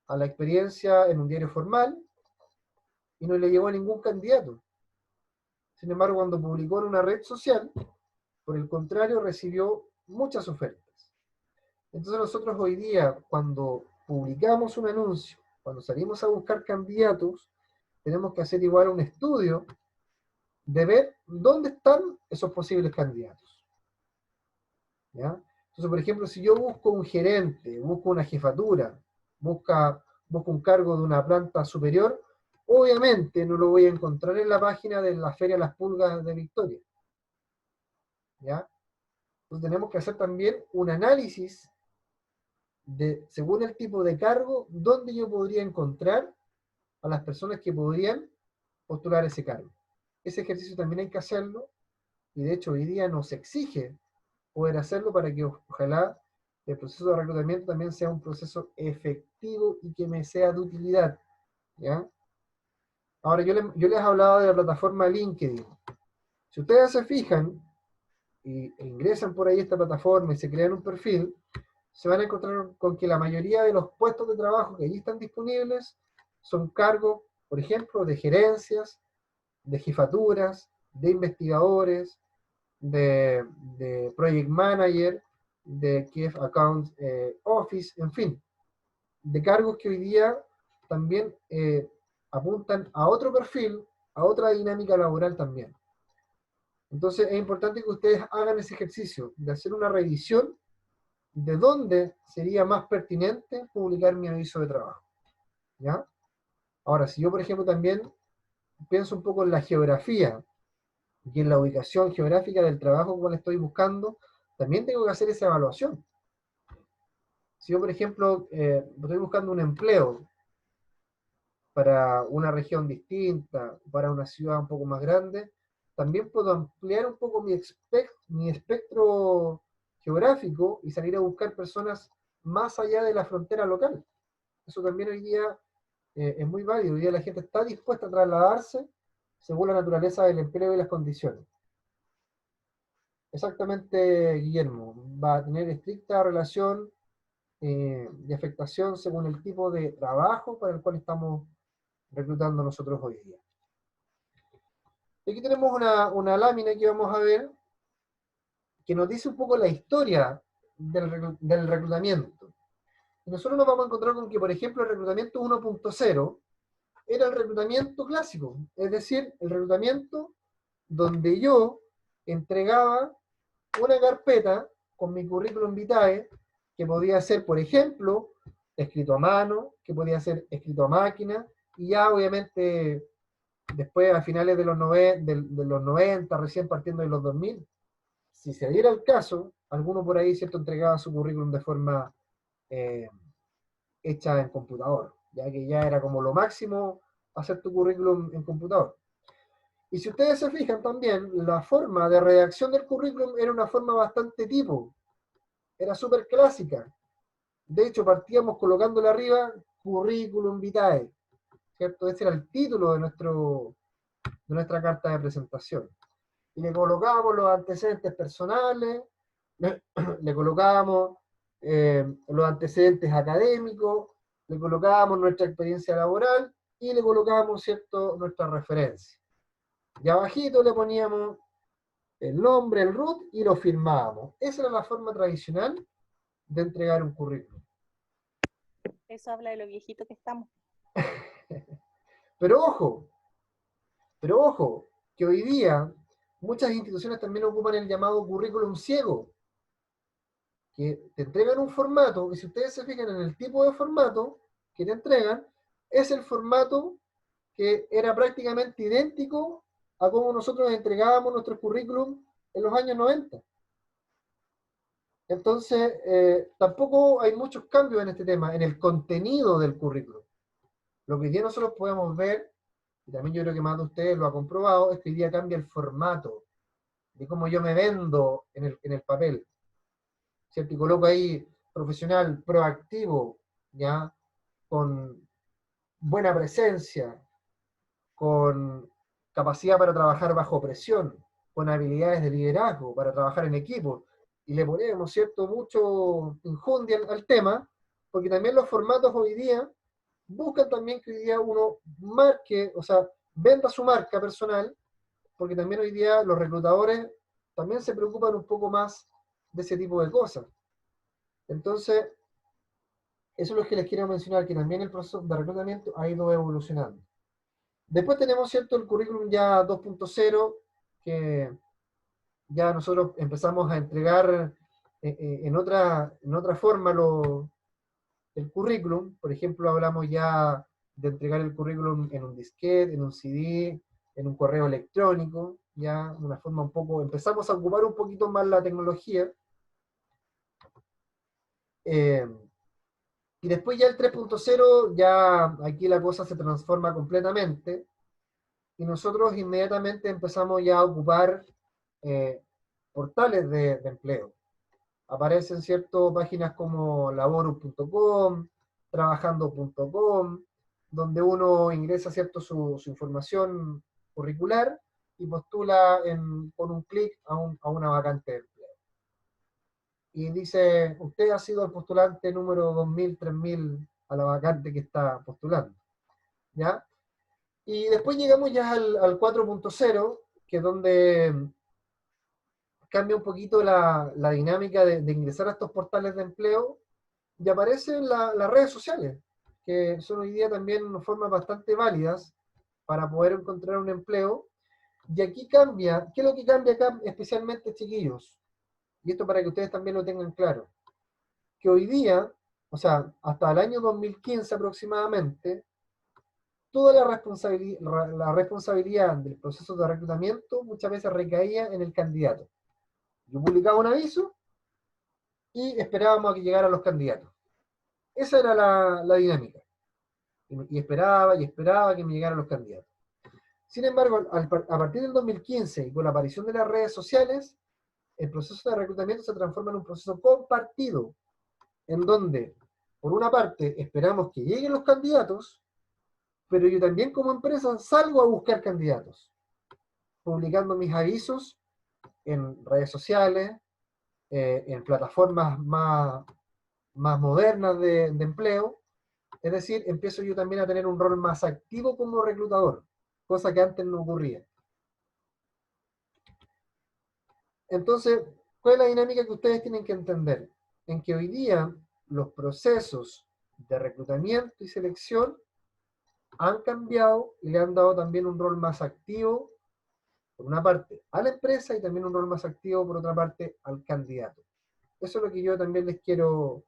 a la experiencia en un diario formal y no le llegó a ningún candidato. Sin embargo, cuando publicó en una red social, por el contrario, recibió muchas ofertas. Entonces nosotros hoy día, cuando publicamos un anuncio, cuando salimos a buscar candidatos, tenemos que hacer igual un estudio de ver dónde están esos posibles candidatos. ¿Ya? Entonces, por ejemplo, si yo busco un gerente, busco una jefatura, busco un cargo de una planta superior, obviamente no lo voy a encontrar en la página de la Feria Las Pulgas de Victoria. ¿Ya? Entonces tenemos que hacer también un análisis de, según el tipo de cargo, dónde yo podría encontrar a las personas que podrían postular ese cargo. Ese ejercicio también hay que hacerlo, y de hecho hoy día nos exige poder hacerlo para que ojalá el proceso de reclutamiento también sea un proceso efectivo y que me sea de utilidad. ¿Ya? Ahora, yo les hablaba de la plataforma LinkedIn. Si ustedes se fijan e ingresan por ahí a esta plataforma y se crean un perfil, se van a encontrar con que la mayoría de los puestos de trabajo que allí están disponibles son cargos, por ejemplo, de gerencias, de jefaturas, de investigadores, de project manager, de Key Account Office, en fin, de cargos que hoy día también apuntan a otro perfil, a otra dinámica laboral también. Entonces es importante que ustedes hagan ese ejercicio de hacer una revisión de dónde sería más pertinente publicar mi aviso de trabajo. ¿Ya? Ahora, si yo, por ejemplo, también pienso un poco en la geografía y en la ubicación geográfica del trabajo cual estoy buscando, también tengo que hacer esa evaluación. Si yo, por ejemplo, estoy buscando un empleo para una región distinta, para una ciudad un poco más grande, también puedo ampliar un poco mi espectro geográfico y salir a buscar personas más allá de la frontera local. Eso también hoy día es muy válido. Hoy día la gente está dispuesta a trasladarse según la naturaleza del empleo y las condiciones. Exactamente, Guillermo. Va a tener estricta relación y afectación según el tipo de trabajo para el cual estamos reclutando nosotros hoy día. Aquí tenemos una lámina que vamos a ver que nos dice un poco la historia del reclutamiento. Y nosotros nos vamos a encontrar con que, por ejemplo, el reclutamiento 1.0 era el reclutamiento clásico, es decir, el reclutamiento donde yo entregaba una carpeta con mi currículum vitae, que podía ser, por ejemplo, escrito a mano, que podía ser escrito a máquina, y ya obviamente después a finales de los 90, recién partiendo de los 2000, si se diera el caso, alguno por ahí, ¿cierto?, entregaba su currículum de forma hecha en computador, ya que ya era como lo máximo hacer tu currículum en computador. Y si ustedes se fijan también, la forma de redacción del currículum era una forma bastante tipo, era súper clásica. De hecho, partíamos colocándole arriba currículum vitae, ¿cierto? Ese era el título de nuestra carta de presentación. Y le colocábamos los antecedentes personales, le colocábamos los antecedentes académicos, le colocábamos nuestra experiencia laboral y le colocábamos, ¿cierto?, nuestra referencia. Y abajito le poníamos el nombre, el root y lo firmábamos. Esa era la forma tradicional de entregar un currículum. Eso habla de lo viejito que estamos. Pero ojo, que hoy día muchas instituciones también ocupan el llamado currículum ciego, que te entregan un formato, y si ustedes se fijan en el tipo de formato que te entregan, es el formato que era prácticamente idéntico a cómo nosotros entregábamos nuestro currículum en los años 90. Entonces, tampoco hay muchos cambios en este tema, en el contenido del currículum. Lo que hoy día nosotros podemos ver, y también yo creo que más de ustedes lo ha comprobado, es que hoy día cambia el formato de cómo yo me vendo en el papel. ¿Cierto? Y coloco ahí profesional proactivo, ¿ya? Con buena presencia, con capacidad para trabajar bajo presión, con habilidades de liderazgo, para trabajar en equipo. Y le ponemos, ¿cierto?, mucho enjundia al tema, porque también los formatos hoy día buscan también que hoy día uno marque, o sea, venda su marca personal, porque también hoy día los reclutadores también se preocupan un poco más de ese tipo de cosas. Entonces, eso es lo que les quiero mencionar, que también el proceso de reclutamiento ha ido evolucionando. Después tenemos, ¿cierto?, el currículum ya 2.0, que ya nosotros empezamos a entregar en otra forma el currículum. Por ejemplo, hablamos ya de entregar el currículum en un disquete, en un CD, en un correo electrónico, ya de una forma un poco, empezamos a ocupar un poquito más la tecnología. Y después ya el 3.0, ya aquí la cosa se transforma completamente, y nosotros inmediatamente empezamos ya a ocupar portales de empleo. Aparecen, ¿cierto?, páginas como laborus.com, trabajando.com, donde uno ingresa, ¿cierto?, su información curricular y postula con un clic a una vacante de empleo. Y dice, usted ha sido el postulante número 2000, 3000 a la vacante que está postulando, ¿ya? Y después llegamos ya al 4.0, que es donde cambia un poquito la dinámica de ingresar a estos portales de empleo, y aparecen las redes sociales, que son hoy día también formas bastante válidas para poder encontrar un empleo. Y aquí cambia, ¿qué es lo que cambia acá especialmente, chiquillos? Y esto para que ustedes también lo tengan claro. Que hoy día, o sea, hasta el año 2015 aproximadamente, toda la responsabilidad del proceso de reclutamiento muchas veces recaía en el candidato. Yo publicaba un aviso y esperábamos a que llegaran los candidatos. Esa era la dinámica. Y esperaba que me llegaran los candidatos. Sin embargo, a partir del 2015 y con la aparición de las redes sociales, el proceso de reclutamiento se transforma en un proceso compartido, en donde, por una parte, esperamos que lleguen los candidatos, pero yo también como empresa salgo a buscar candidatos, publicando mis avisos en redes sociales, en plataformas más modernas de empleo. Es decir, empiezo yo también a tener un rol más activo como reclutador, cosa que antes no ocurría. Entonces, ¿cuál es la dinámica que ustedes tienen que entender? En que hoy día los procesos de reclutamiento y selección han cambiado y le han dado también un rol más activo, por una parte, a la empresa, y también un rol más activo, por otra parte, al candidato. Eso es lo que yo también les quiero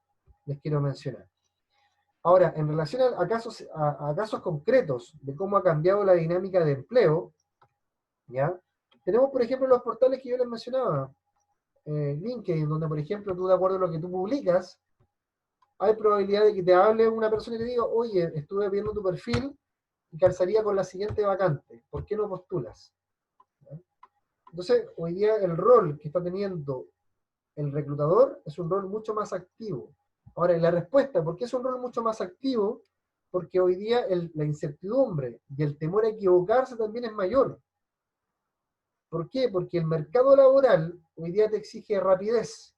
mencionar. Ahora, en relación a casos concretos de cómo ha cambiado la dinámica de empleo, ¿ya? Tenemos, por ejemplo, los portales que yo les mencionaba, LinkedIn, donde, por ejemplo, tú, de acuerdo a lo que tú publicas, hay probabilidad de que te hable una persona y te diga, oye, estuve viendo tu perfil y calzaría con la siguiente vacante, ¿por qué no postulas? ¿Ya? Entonces, hoy día el rol que está teniendo el reclutador es un rol mucho más activo. Ahora, la respuesta, ¿por qué es un rol mucho más activo? Porque hoy día la incertidumbre y el temor a equivocarse también es mayor. ¿Por qué? Porque el mercado laboral hoy día te exige rapidez.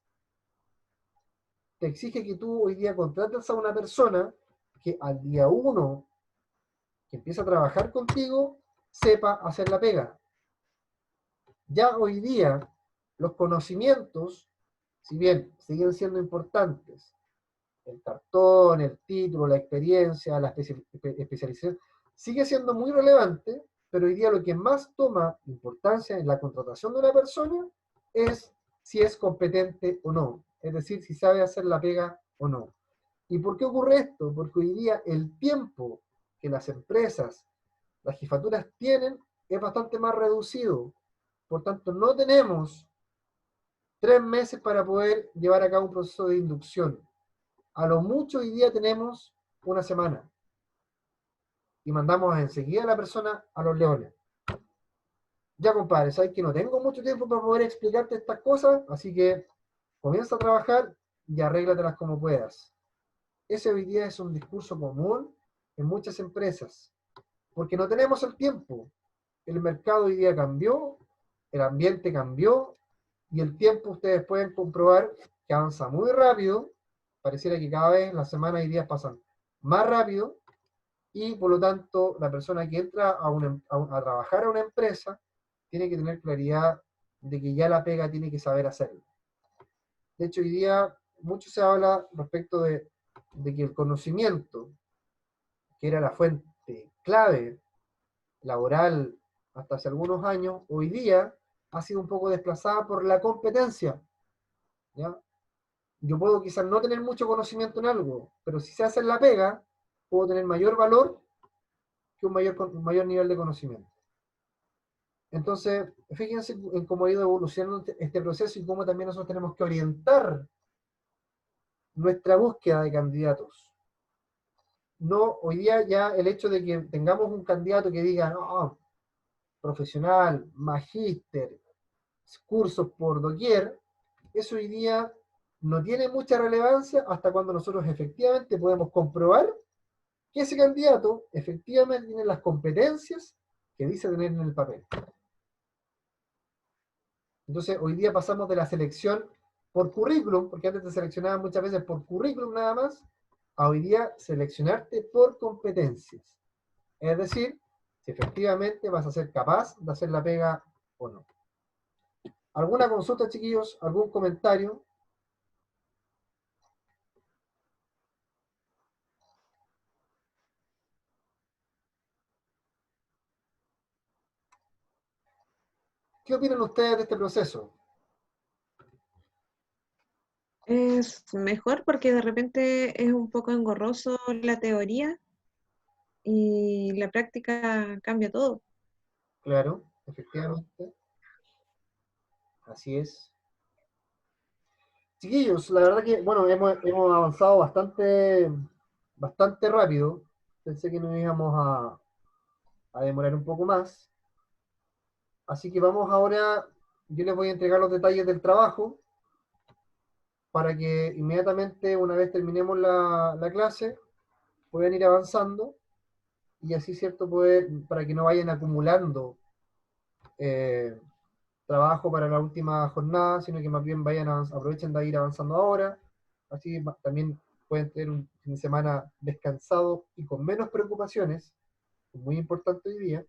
Te exige que tú hoy día contrates a una persona que al día 1 que empieza a trabajar contigo, sepa hacer la pega. Ya hoy día los conocimientos, si bien siguen siendo importantes, el cartón, el título, la experiencia, la especialización, sigue siendo muy relevante, pero hoy día lo que más toma importancia en la contratación de una persona es si es competente o no, es decir, si sabe hacer la pega o no. ¿Y por qué ocurre esto? Porque hoy día el tiempo que las empresas, las jefaturas tienen es bastante más reducido. Por tanto, no tenemos 3 meses para poder llevar a cabo un proceso de inducción. A lo mucho hoy día tenemos una semana. Y mandamos enseguida a la persona a los leones. Ya, compadre, sabes que no tengo mucho tiempo para poder explicarte estas cosas, así que comienza a trabajar y arréglatelas como puedas. Ese hoy día es un discurso común en muchas empresas, porque no tenemos el tiempo. El mercado hoy día cambió, el ambiente cambió, y el tiempo ustedes pueden comprobar que avanza muy rápido. Pareciera que cada vez las semanas y días pasan más rápido, y por lo tanto la persona que entra a trabajar a una empresa tiene que tener claridad de que ya la pega tiene que saber hacerlo. De hecho, hoy día mucho se habla respecto de que el conocimiento, que era la fuente clave laboral hasta hace algunos años, hoy día ha sido un poco desplazada por la competencia. ¿Ya? Yo puedo quizás no tener mucho conocimiento en algo, pero si se hace la pega, puedo tener mayor valor que un mayor nivel de conocimiento. Entonces, fíjense en cómo ha ido evolucionando este proceso y cómo también nosotros tenemos que orientar nuestra búsqueda de candidatos. No, hoy día ya el hecho de que tengamos un candidato que diga, no, profesional, magíster, cursos por doquier, eso hoy día no tiene mucha relevancia hasta cuando nosotros efectivamente podemos comprobar que ese candidato efectivamente tiene las competencias que dice tener en el papel. Entonces, hoy día pasamos de la selección por currículum, porque antes te seleccionaban muchas veces por currículum nada más, a hoy día seleccionarte por competencias. Es decir, si efectivamente vas a ser capaz de hacer la pega o no. ¿Alguna consulta, chiquillos? ¿Algún comentario? ¿Qué opinan ustedes de este proceso? Es mejor porque de repente es un poco engorroso la teoría y la práctica cambia todo. Claro, efectivamente. Así es. Chiquillos, la verdad que, bueno, hemos avanzado bastante rápido. Pensé que nos íbamos a demorar un poco más. Así que vamos ahora, yo les voy a entregar los detalles del trabajo para que inmediatamente, una vez terminemos la clase, puedan ir avanzando y así, ¿cierto?, para que no vayan acumulando trabajo para la última jornada, sino que más bien aprovechen de ir avanzando ahora, así también pueden tener un fin de semana descansado y con menos preocupaciones, muy importante hoy día.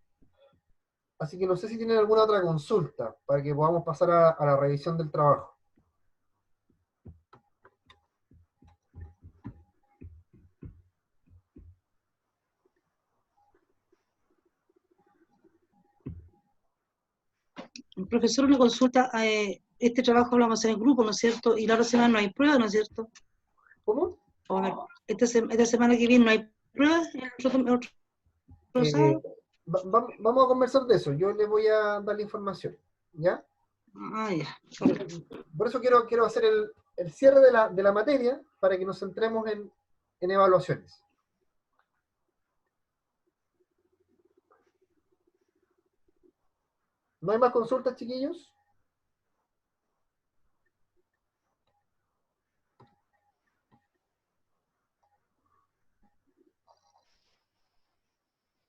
Así que no sé si tienen alguna otra consulta para que podamos pasar a la revisión del trabajo. Profesor, una consulta. Este trabajo lo vamos a hacer en grupo, ¿no es cierto? Y la otra semana no hay pruebas, ¿no es cierto? ¿Cómo? Esta semana que viene no hay pruebas. Vamos a conversar de eso. Yo les voy a dar la información. ¿Ya? Ya. Por eso quiero hacer el cierre de la materia para que nos centremos en evaluaciones. ¿No hay más consultas, chiquillos?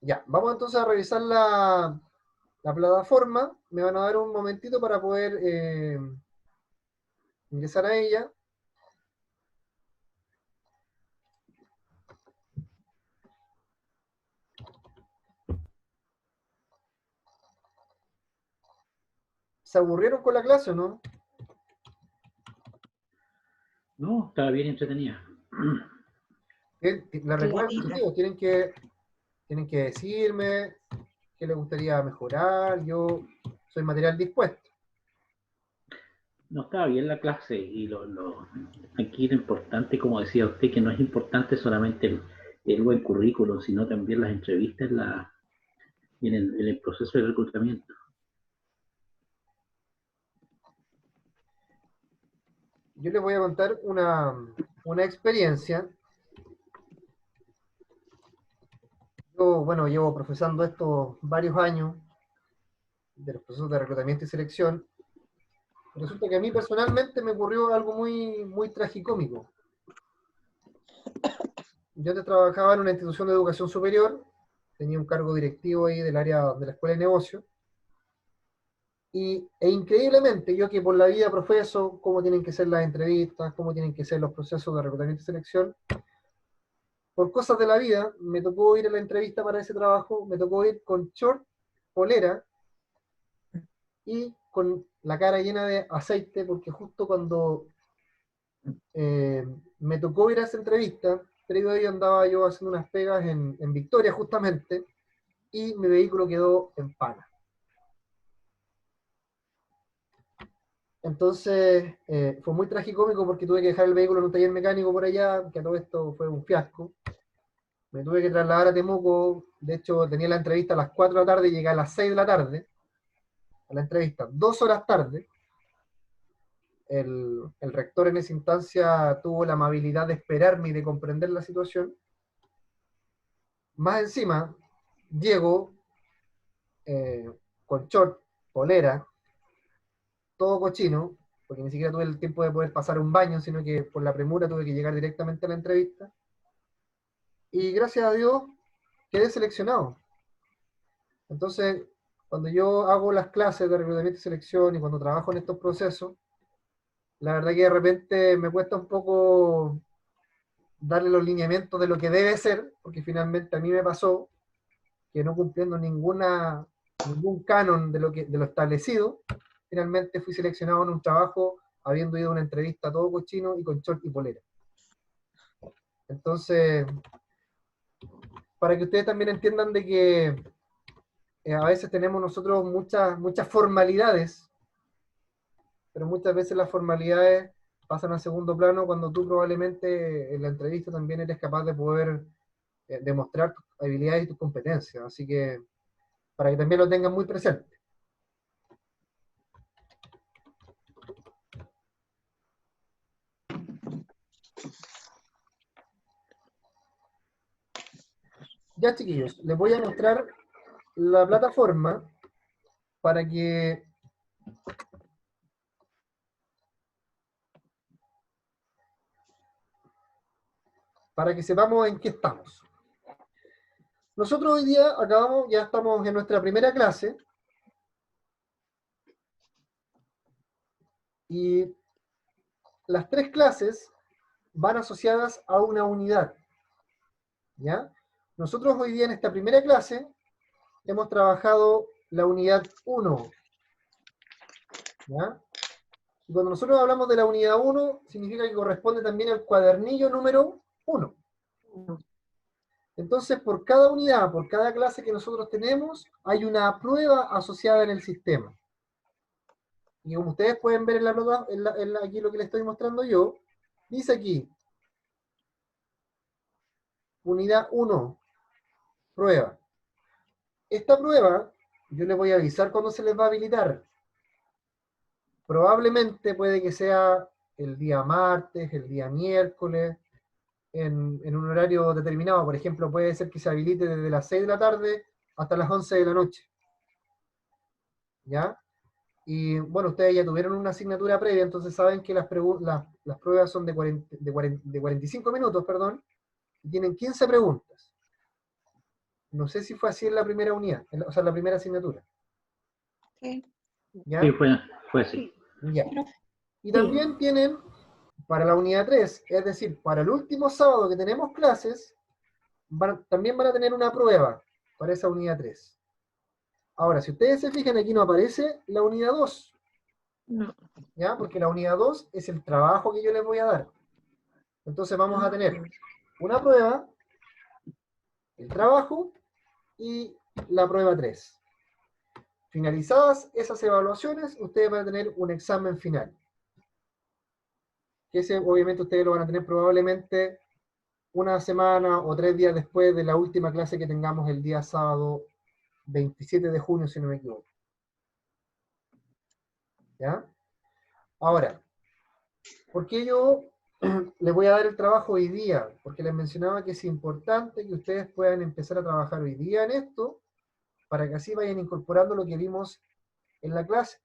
Ya, vamos entonces a revisar la plataforma. Me van a dar un momentito para poder ingresar a ella. ¿Se aburrieron con la clase o no? No, estaba bien entretenida. La recuerdo, chicos, tienen que decirme qué les gustaría mejorar. Yo soy material dispuesto. No, estaba bien la clase y aquí lo importante, como decía usted, que no es importante solamente el buen currículum, sino también las entrevistas en el proceso de reclutamiento. yo les voy a contar una experiencia. Yo, bueno, llevo profesando esto varios años, de los procesos de reclutamiento y selección. Resulta que a mí personalmente me ocurrió algo muy tragicómico. Yo trabajaba en una institución de educación superior, tenía un cargo directivo ahí del área de la escuela de negocios, e increíblemente, yo que por la vida profeso cómo tienen que ser las entrevistas, cómo tienen que ser los procesos de reclutamiento y selección, por cosas de la vida, me tocó ir a la entrevista para ese trabajo, me tocó ir con short, polera, y con la cara llena de aceite, porque justo cuando me tocó ir a esa entrevista, previo a ello andaba yo haciendo unas pegas en Victoria justamente, y mi vehículo quedó en pana. Entonces fue muy tragicómico porque tuve que dejar el vehículo en un taller mecánico por allá, que a todo esto fue un fiasco. Me tuve que trasladar a Temuco, de hecho tenía la entrevista a las 4 de la tarde y llegué a las 6 de la tarde, a la entrevista 2 horas tarde. El rector en esa instancia tuvo la amabilidad de esperarme y de comprender la situación. Más encima, llego con short, polera, todo cochino, porque ni siquiera tuve el tiempo de poder pasar un baño, sino que por la premura tuve que llegar directamente a la entrevista. Y gracias a Dios quedé seleccionado. Entonces, cuando yo hago las clases de reclutamiento y selección y cuando trabajo en estos procesos, la verdad que de repente me cuesta un poco darle los lineamientos de lo que debe ser, porque finalmente a mí me pasó que no cumpliendo ningún canon de lo establecido, finalmente fui seleccionado en un trabajo habiendo ido a una entrevista todo cochino y con short y polera. Entonces, para que ustedes también entiendan de que a veces tenemos nosotros muchas formalidades, pero muchas veces las formalidades pasan a segundo plano cuando tú probablemente en la entrevista también eres capaz de poder demostrar tus habilidades y tus competencias. Así que, para que también lo tengan muy presente. Ya, chiquillos, les voy a mostrar la plataforma para que sepamos en qué estamos. Nosotros hoy día ya estamos en nuestra primera clase, y las 3 clases van asociadas a una unidad, ¿ya? Nosotros hoy día en esta primera clase hemos trabajado la unidad 1, ¿ya? Y cuando nosotros hablamos de la unidad 1, significa que corresponde también al cuadernillo número 1. Entonces, por cada unidad, por cada clase que nosotros tenemos, hay una prueba asociada en el sistema. Y como ustedes pueden ver en la nota, aquí lo que les estoy mostrando yo, dice aquí, unidad 1, prueba. Esta prueba, yo les voy a avisar cuando se les va a habilitar. Probablemente puede que sea el día martes, el día miércoles, en un horario determinado. Por ejemplo, puede ser que se habilite desde las 6 de la tarde hasta las 11 de la noche. ¿Ya? Y bueno, ustedes ya tuvieron una asignatura previa, entonces saben que las pruebas son de 45 minutos, perdón, y tienen 15 preguntas. No sé si fue así en la primera unidad, o sea, en la primera asignatura. Sí. ¿Ya? Sí, fue así. Ya. Y también tienen, para la unidad 3, es decir, para el último sábado que tenemos clases, también van a tener una prueba para esa unidad 3. Ahora, si ustedes se fijan, aquí no aparece la unidad 2. No. ¿Ya? Porque la unidad 2 es el trabajo que yo les voy a dar. Entonces vamos a tener una prueba, el trabajo y la prueba 3. Finalizadas esas evaluaciones, ustedes van a tener un examen final. Que ese obviamente ustedes lo van a tener probablemente una semana o 3 días después de la última clase que tengamos el día sábado 27 de junio, si no me equivoco. ¿Ya? Ahora, ¿Por qué yo les voy a dar el trabajo hoy día? Porque les mencionaba que es importante que ustedes puedan empezar a trabajar hoy día en esto, para que así vayan incorporando lo que vimos en la clase.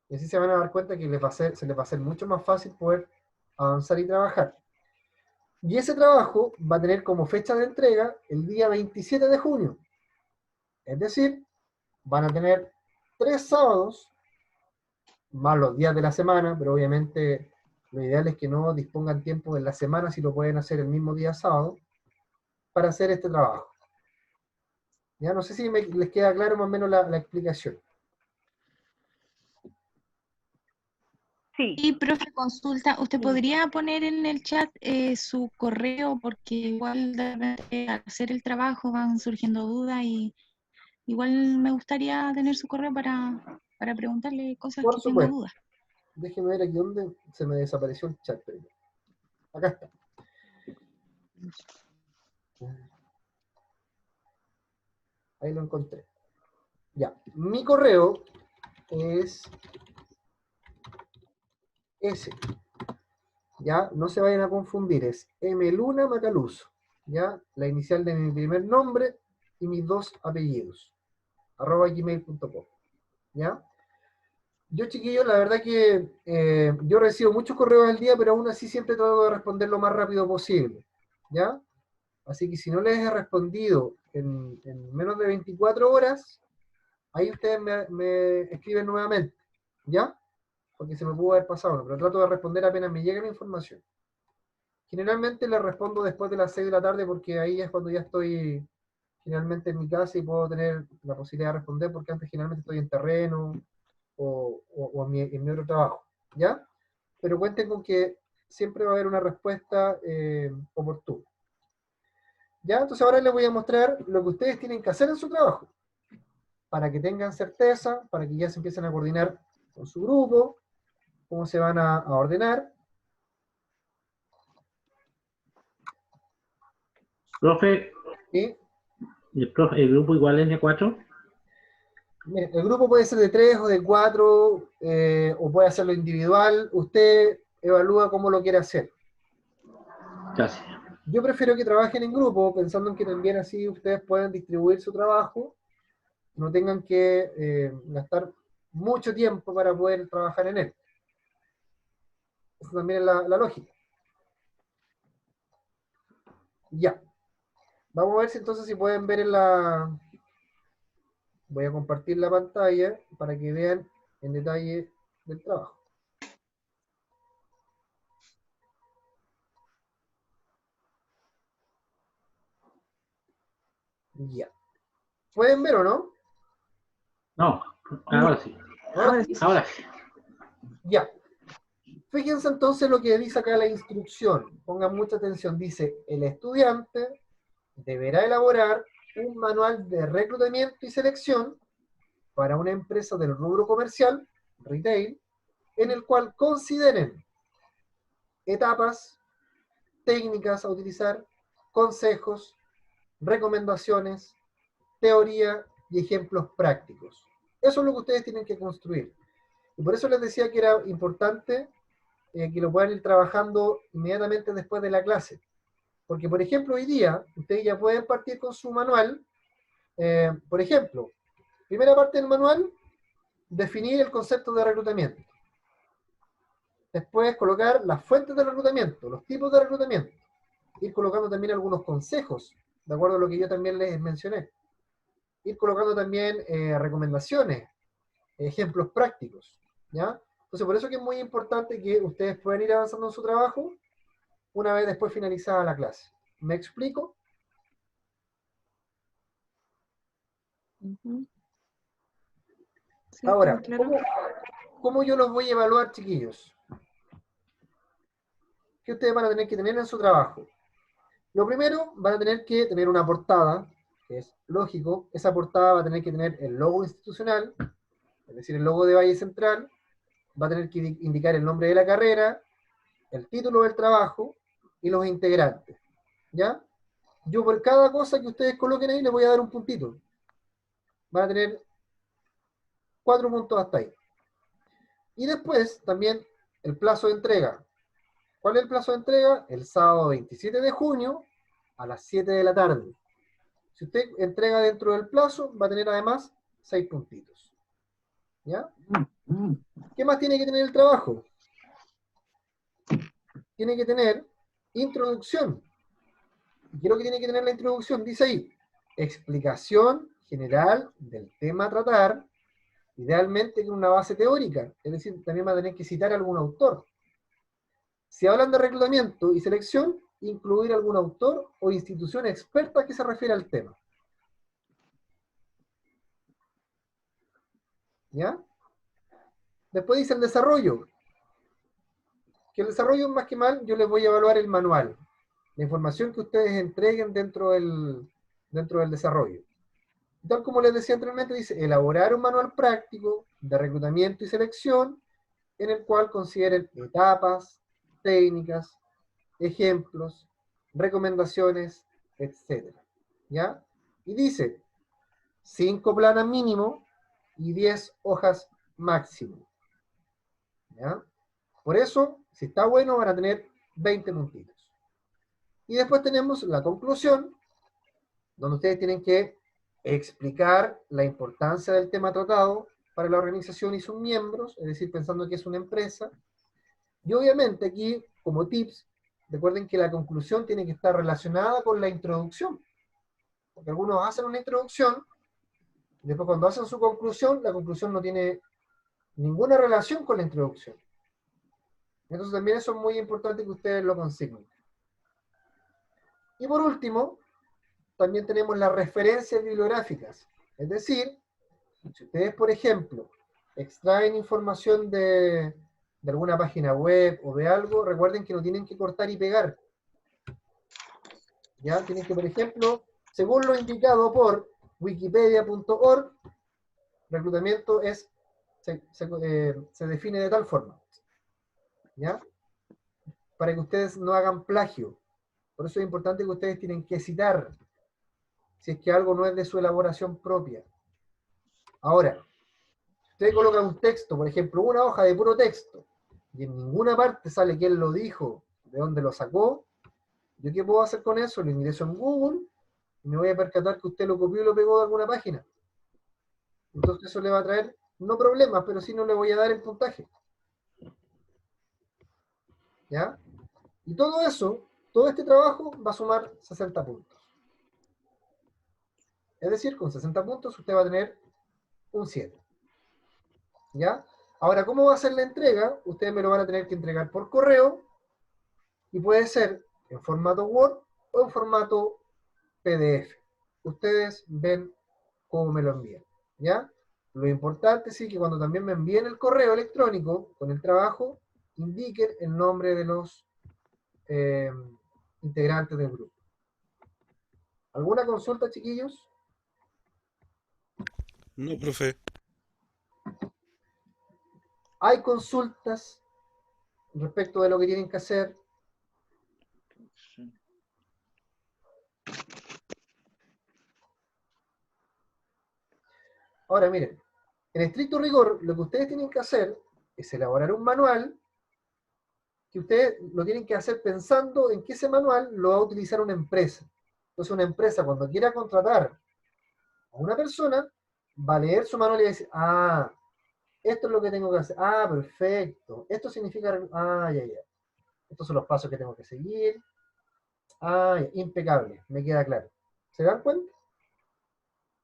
Y así se van a dar cuenta que se les va a hacer mucho más fácil poder avanzar y trabajar. Y ese trabajo va a tener como fecha de entrega el día 27 de junio. Es decir, van a tener 3 sábados, más los días de la semana, pero obviamente lo ideal es que no dispongan tiempo en la semana si lo pueden hacer el mismo día sábado, para hacer este trabajo. Ya no sé si les queda claro más o menos la explicación. Y profe, consulta, ¿usted podría poner en el chat su correo? Porque igual de repente al hacer el trabajo van surgiendo dudas y igual me gustaría tener su correo para preguntarle cosas Por que tenga supuesto. dudas. Déjenme ver aquí donde se me desapareció el chat. Acá está. Ahí lo encontré. Ya. Mi correo es ese. Ya, no se vayan a confundir, es Mluna Macaluso. Ya, la inicial de mi primer nombre y mis 2 apellidos. @gmail.com. ¿Ya? Yo, chiquillos, la verdad que yo recibo muchos correos al día, pero aún así siempre trato de responder lo más rápido posible. ¿Ya? Así que si no les he respondido en menos de 24 horas, ahí ustedes me escriben nuevamente. ¿Ya? Porque se me pudo haber pasado, pero trato de responder apenas me llegue la información. Generalmente les respondo después de las 6 de la tarde, porque ahí es cuando ya estoy generalmente en mi casa y puedo tener la posibilidad de responder, porque antes generalmente estoy en terreno o en mi otro trabajo, ¿ya? Pero cuenten con que siempre va a haber una respuesta oportuna. ¿Ya? Entonces ahora les voy a mostrar lo que ustedes tienen que hacer en su trabajo, para que tengan certeza, para que ya se empiecen a coordinar con su grupo, cómo se van a ordenar. Profe, ¿Sí? ¿el grupo igual es de 4? Mire, el grupo puede ser de 3 o de 4, o puede hacerlo individual. Usted evalúa cómo lo quiere hacer. Gracias. Yo prefiero que trabajen en grupo, pensando en que también así ustedes pueden distribuir su trabajo, no tengan que gastar mucho tiempo para poder trabajar en él. Esa también es la lógica. Ya. Vamos a ver si entonces si pueden ver en la... Voy a compartir la pantalla para que vean en detalle del trabajo. Ya. ¿Pueden ver o no? No, ahora sí. Ahora sí. Ya. Fíjense entonces lo que dice acá la instrucción. Pongan mucha atención. Dice, el estudiante deberá elaborar un manual de reclutamiento y selección para una empresa del rubro comercial, retail, en el cual consideren etapas, técnicas a utilizar, consejos, recomendaciones, teoría y ejemplos prácticos. Eso es lo que ustedes tienen que construir. Y por eso les decía que era importante que lo puedan ir trabajando inmediatamente después de la clase. Porque, por ejemplo, hoy día, ustedes ya pueden partir con su manual. Por ejemplo, primera parte del manual, definir el concepto de reclutamiento. Después, colocar las fuentes de reclutamiento, los tipos de reclutamiento. Ir colocando también algunos consejos, de acuerdo a lo que yo también les mencioné. Ir colocando también recomendaciones, ejemplos prácticos, ¿ya? Entonces, por eso que es muy importante que ustedes puedan ir avanzando en su trabajo una vez después finalizada la clase. ¿Me explico? Sí, Ahora, claro. ¿cómo yo los voy a evaluar, chiquillos? ¿Qué ustedes van a tener que tener en su trabajo? Lo primero, van a tener que tener una portada, que es lógico. Esa portada va a tener que tener el logo institucional, es decir, el logo de Valle Central, va a tener que indicar el nombre de la carrera, el título del trabajo y los integrantes, ¿ya? Yo por cada cosa que ustedes coloquen ahí les voy a dar un puntito. Van a tener 4 puntos hasta ahí. Y después también el plazo de entrega. ¿Cuál es el plazo de entrega? El sábado 27 de junio a las 7 de la tarde. Si usted entrega dentro del plazo, va a tener además 6 puntitos. ¿Ya? ¿Qué más tiene que tener el trabajo? Tiene que tener introducción. ¿Y qué es lo que tiene que tener la introducción? Dice ahí, explicación general del tema a tratar, idealmente con una base teórica, es decir, también va a tener que citar a algún autor. Si hablan de reclutamiento y selección, incluir algún autor o institución experta que se refiere al tema. ¿Ya? Después dice el desarrollo. Que el desarrollo, más que mal, yo les voy a evaluar el manual. La información que ustedes entreguen dentro del desarrollo. Tal como les decía anteriormente, dice, elaborar un manual práctico de reclutamiento y selección en el cual consideren etapas, técnicas, ejemplos, recomendaciones, etc. ¿Ya? Y dice, 5 planas mínimo y 10 hojas máximo. ¿Ya? Por eso, si está bueno, van a tener 20 puntitos. Y después tenemos la conclusión, donde ustedes tienen que explicar la importancia del tema tratado para la organización y sus miembros, es decir, pensando que es una empresa. Y obviamente aquí, como tips, recuerden que la conclusión tiene que estar relacionada con la introducción. Porque algunos hacen una introducción, y después cuando hacen su conclusión, la conclusión no tiene ninguna relación con la introducción. Entonces también eso es muy importante que ustedes lo consignen. Y por último, también tenemos las referencias bibliográficas. Es decir, si ustedes, por ejemplo, extraen información de alguna página web o de algo, recuerden que no tienen que cortar y pegar. ¿Ya? Tienen que, por ejemplo, según lo indicado por wikipedia.org, reclutamiento se define de tal forma. ¿Ya? Para que ustedes no hagan plagio. Por eso es importante que ustedes tienen que citar si es que algo no es de su elaboración propia. Ahora, si usted coloca un texto, por ejemplo, una hoja de puro texto, y en ninguna parte sale quién lo dijo, de dónde lo sacó, ¿yo qué puedo hacer con eso? Lo ingreso en Google y me voy a percatar que usted lo copió y lo pegó de alguna página. Entonces eso le va a traer, no problemas, pero sí no le voy a dar el puntaje. ¿Ya? Y todo eso, todo este trabajo va a sumar 60 puntos. Es decir, con 60 puntos usted va a tener un 7. ¿Ya? Ahora, ¿cómo va a ser la entrega? Ustedes me lo van a tener que entregar por correo, y puede ser en formato Word o en formato PDF. Ustedes ven cómo me lo envían. ¿Ya? Lo importante sí que cuando también me envíen el correo electrónico con el trabajo, indiquen el nombre de los integrantes del grupo. ¿Alguna consulta, chiquillos? No, profe. ¿Hay consultas respecto de lo que tienen que hacer? Ahora, miren, en estricto rigor, lo que ustedes tienen que hacer es elaborar un manual que ustedes lo tienen que hacer pensando en que ese manual lo va a utilizar una empresa. Entonces, una empresa, cuando quiera contratar a una persona, va a leer su manual y va a decir, ah, esto es lo que tengo que hacer. Ah, perfecto. Esto significa, ah, ya. Estos son los pasos que tengo que seguir. Ah, impecable, me queda claro. ¿Se dan cuenta?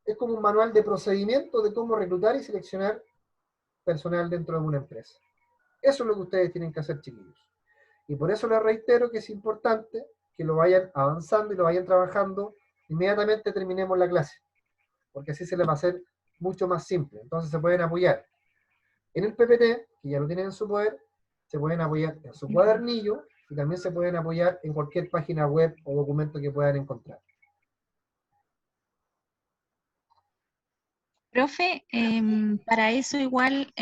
Es como un manual de procedimiento de cómo reclutar y seleccionar personal dentro de una empresa. Eso es lo que ustedes tienen que hacer, chiquillos. Y por eso les reitero que es importante que lo vayan avanzando y lo vayan trabajando inmediatamente terminemos la clase. Porque así se les va a hacer mucho más simple. Entonces se pueden apoyar en el PPT, que ya lo tienen en su poder, se pueden apoyar en su cuadernillo y también se pueden apoyar en cualquier página web o documento que puedan encontrar. Profe, para eso igual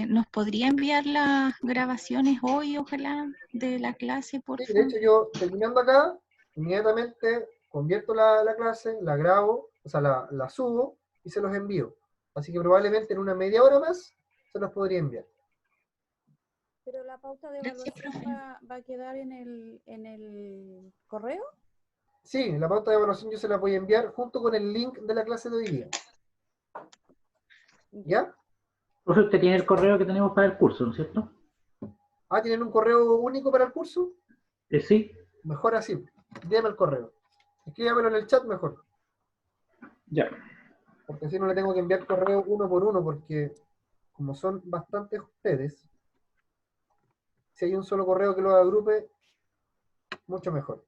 nos podría enviar las grabaciones hoy, ojalá, de la clase, por Sí, de favor. hecho yo terminando acá, inmediatamente convierto la clase, la grabo, o sea, la subo y se los envío. Así que probablemente en una media hora más se los podría enviar. Pero la pauta de evaluación va a quedar en el correo. Sí, la pauta de evaluación yo se la voy a enviar junto con el link de la clase de hoy día. ¿Ya? Profe, usted tiene el correo que tenemos para el curso, ¿no es cierto? Ah, ¿tienen un correo único para el curso? Sí. Mejor así. Déme el correo. Escríbamelo en el chat mejor. Ya. Porque así no le tengo que enviar correo uno por uno, porque como son bastantes ustedes, si hay un solo correo que lo agrupe, mucho mejor.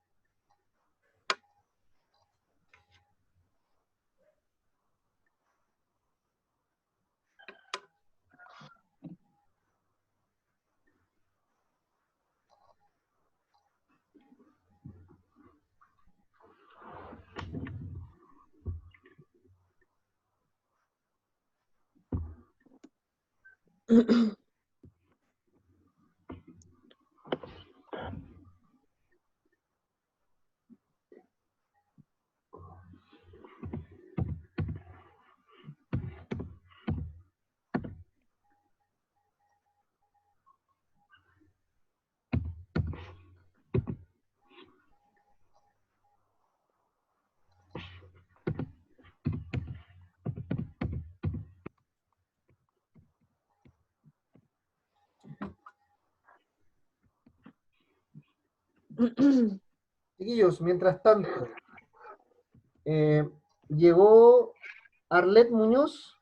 Chiquillos, mientras tanto, llegó Arlet Muñoz.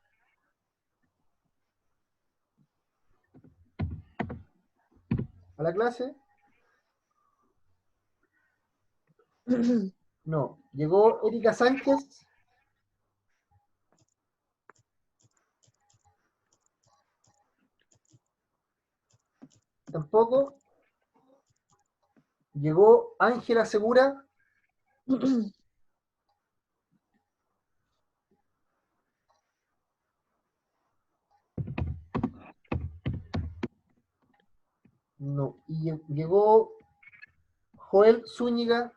¿A la clase? No. ¿Llegó Erika Sánchez? Tampoco. ¿Llegó Ángela Segura? No. ¿Y llegó Joel Zúñiga?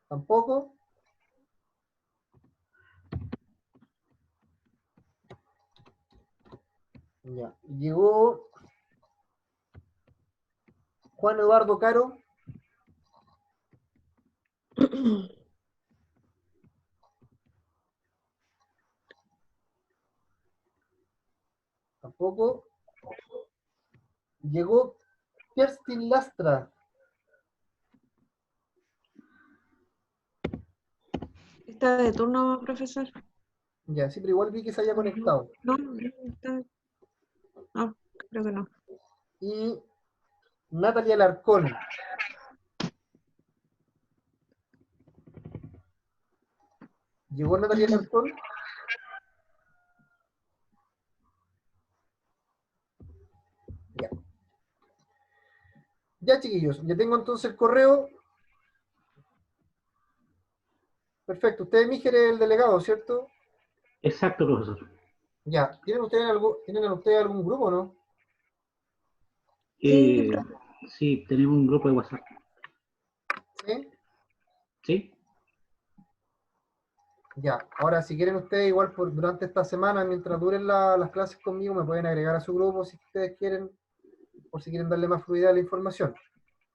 Tampoco. Ya. ¿Llegó Juan Eduardo Caro? Tampoco. ¿Llegó Kerstin Lastra? Está de turno, profesor. Ya, sí, pero igual vi que se haya conectado. No, creo que no. Y Natalia Alarcón. ¿Llegó Natalia Alarcón? Ya. Ya, chiquillos, ya tengo entonces el correo. Perfecto. Usted, Míger, es el delegado, ¿cierto? Exacto, profesor. Ya. ¿Tienen ustedes algún grupo, no? Sí, tenemos un grupo de WhatsApp. ¿Sí? ¿Sí? Ya. Ahora, si quieren ustedes, igual durante esta semana, mientras duren las clases conmigo, me pueden agregar a su grupo si ustedes quieren, por si quieren darle más fluidez a la información.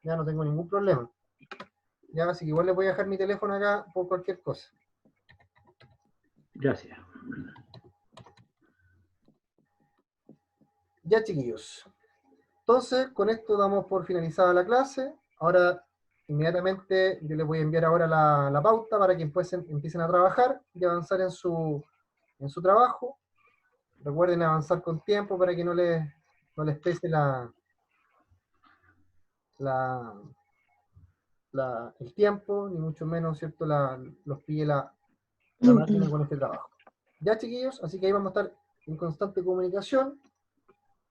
Ya no tengo ningún problema. Ya, así que igual les voy a dejar mi teléfono acá por cualquier cosa. Gracias. Ya, chiquillos. Entonces, con esto damos por finalizada la clase. Ahora, inmediatamente, yo les voy a enviar ahora la pauta para que empiecen a trabajar y avanzar en su trabajo. Recuerden avanzar con tiempo para que no les pese el tiempo, ni mucho menos, ¿cierto? Los pille la máquina con este trabajo. Ya, chiquillos, así que ahí vamos a estar en constante comunicación.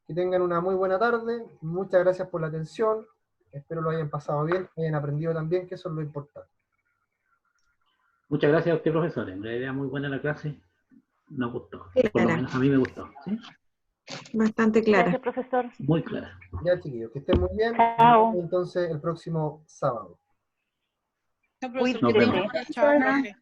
Que tengan una muy buena tarde. Muchas gracias por la atención. Espero lo hayan pasado bien, hayan aprendido también, que eso es lo importante. Muchas gracias a usted, profesor. En realidad, muy buena la clase. Nos gustó. Por lo menos a mí me gustó. ¿Sí? Bastante clara. Gracias, profesor. Muy clara. Ya, chiquillos, que estén muy bien. Chao. Entonces, el próximo sábado. Nos vemos. Chao, profe.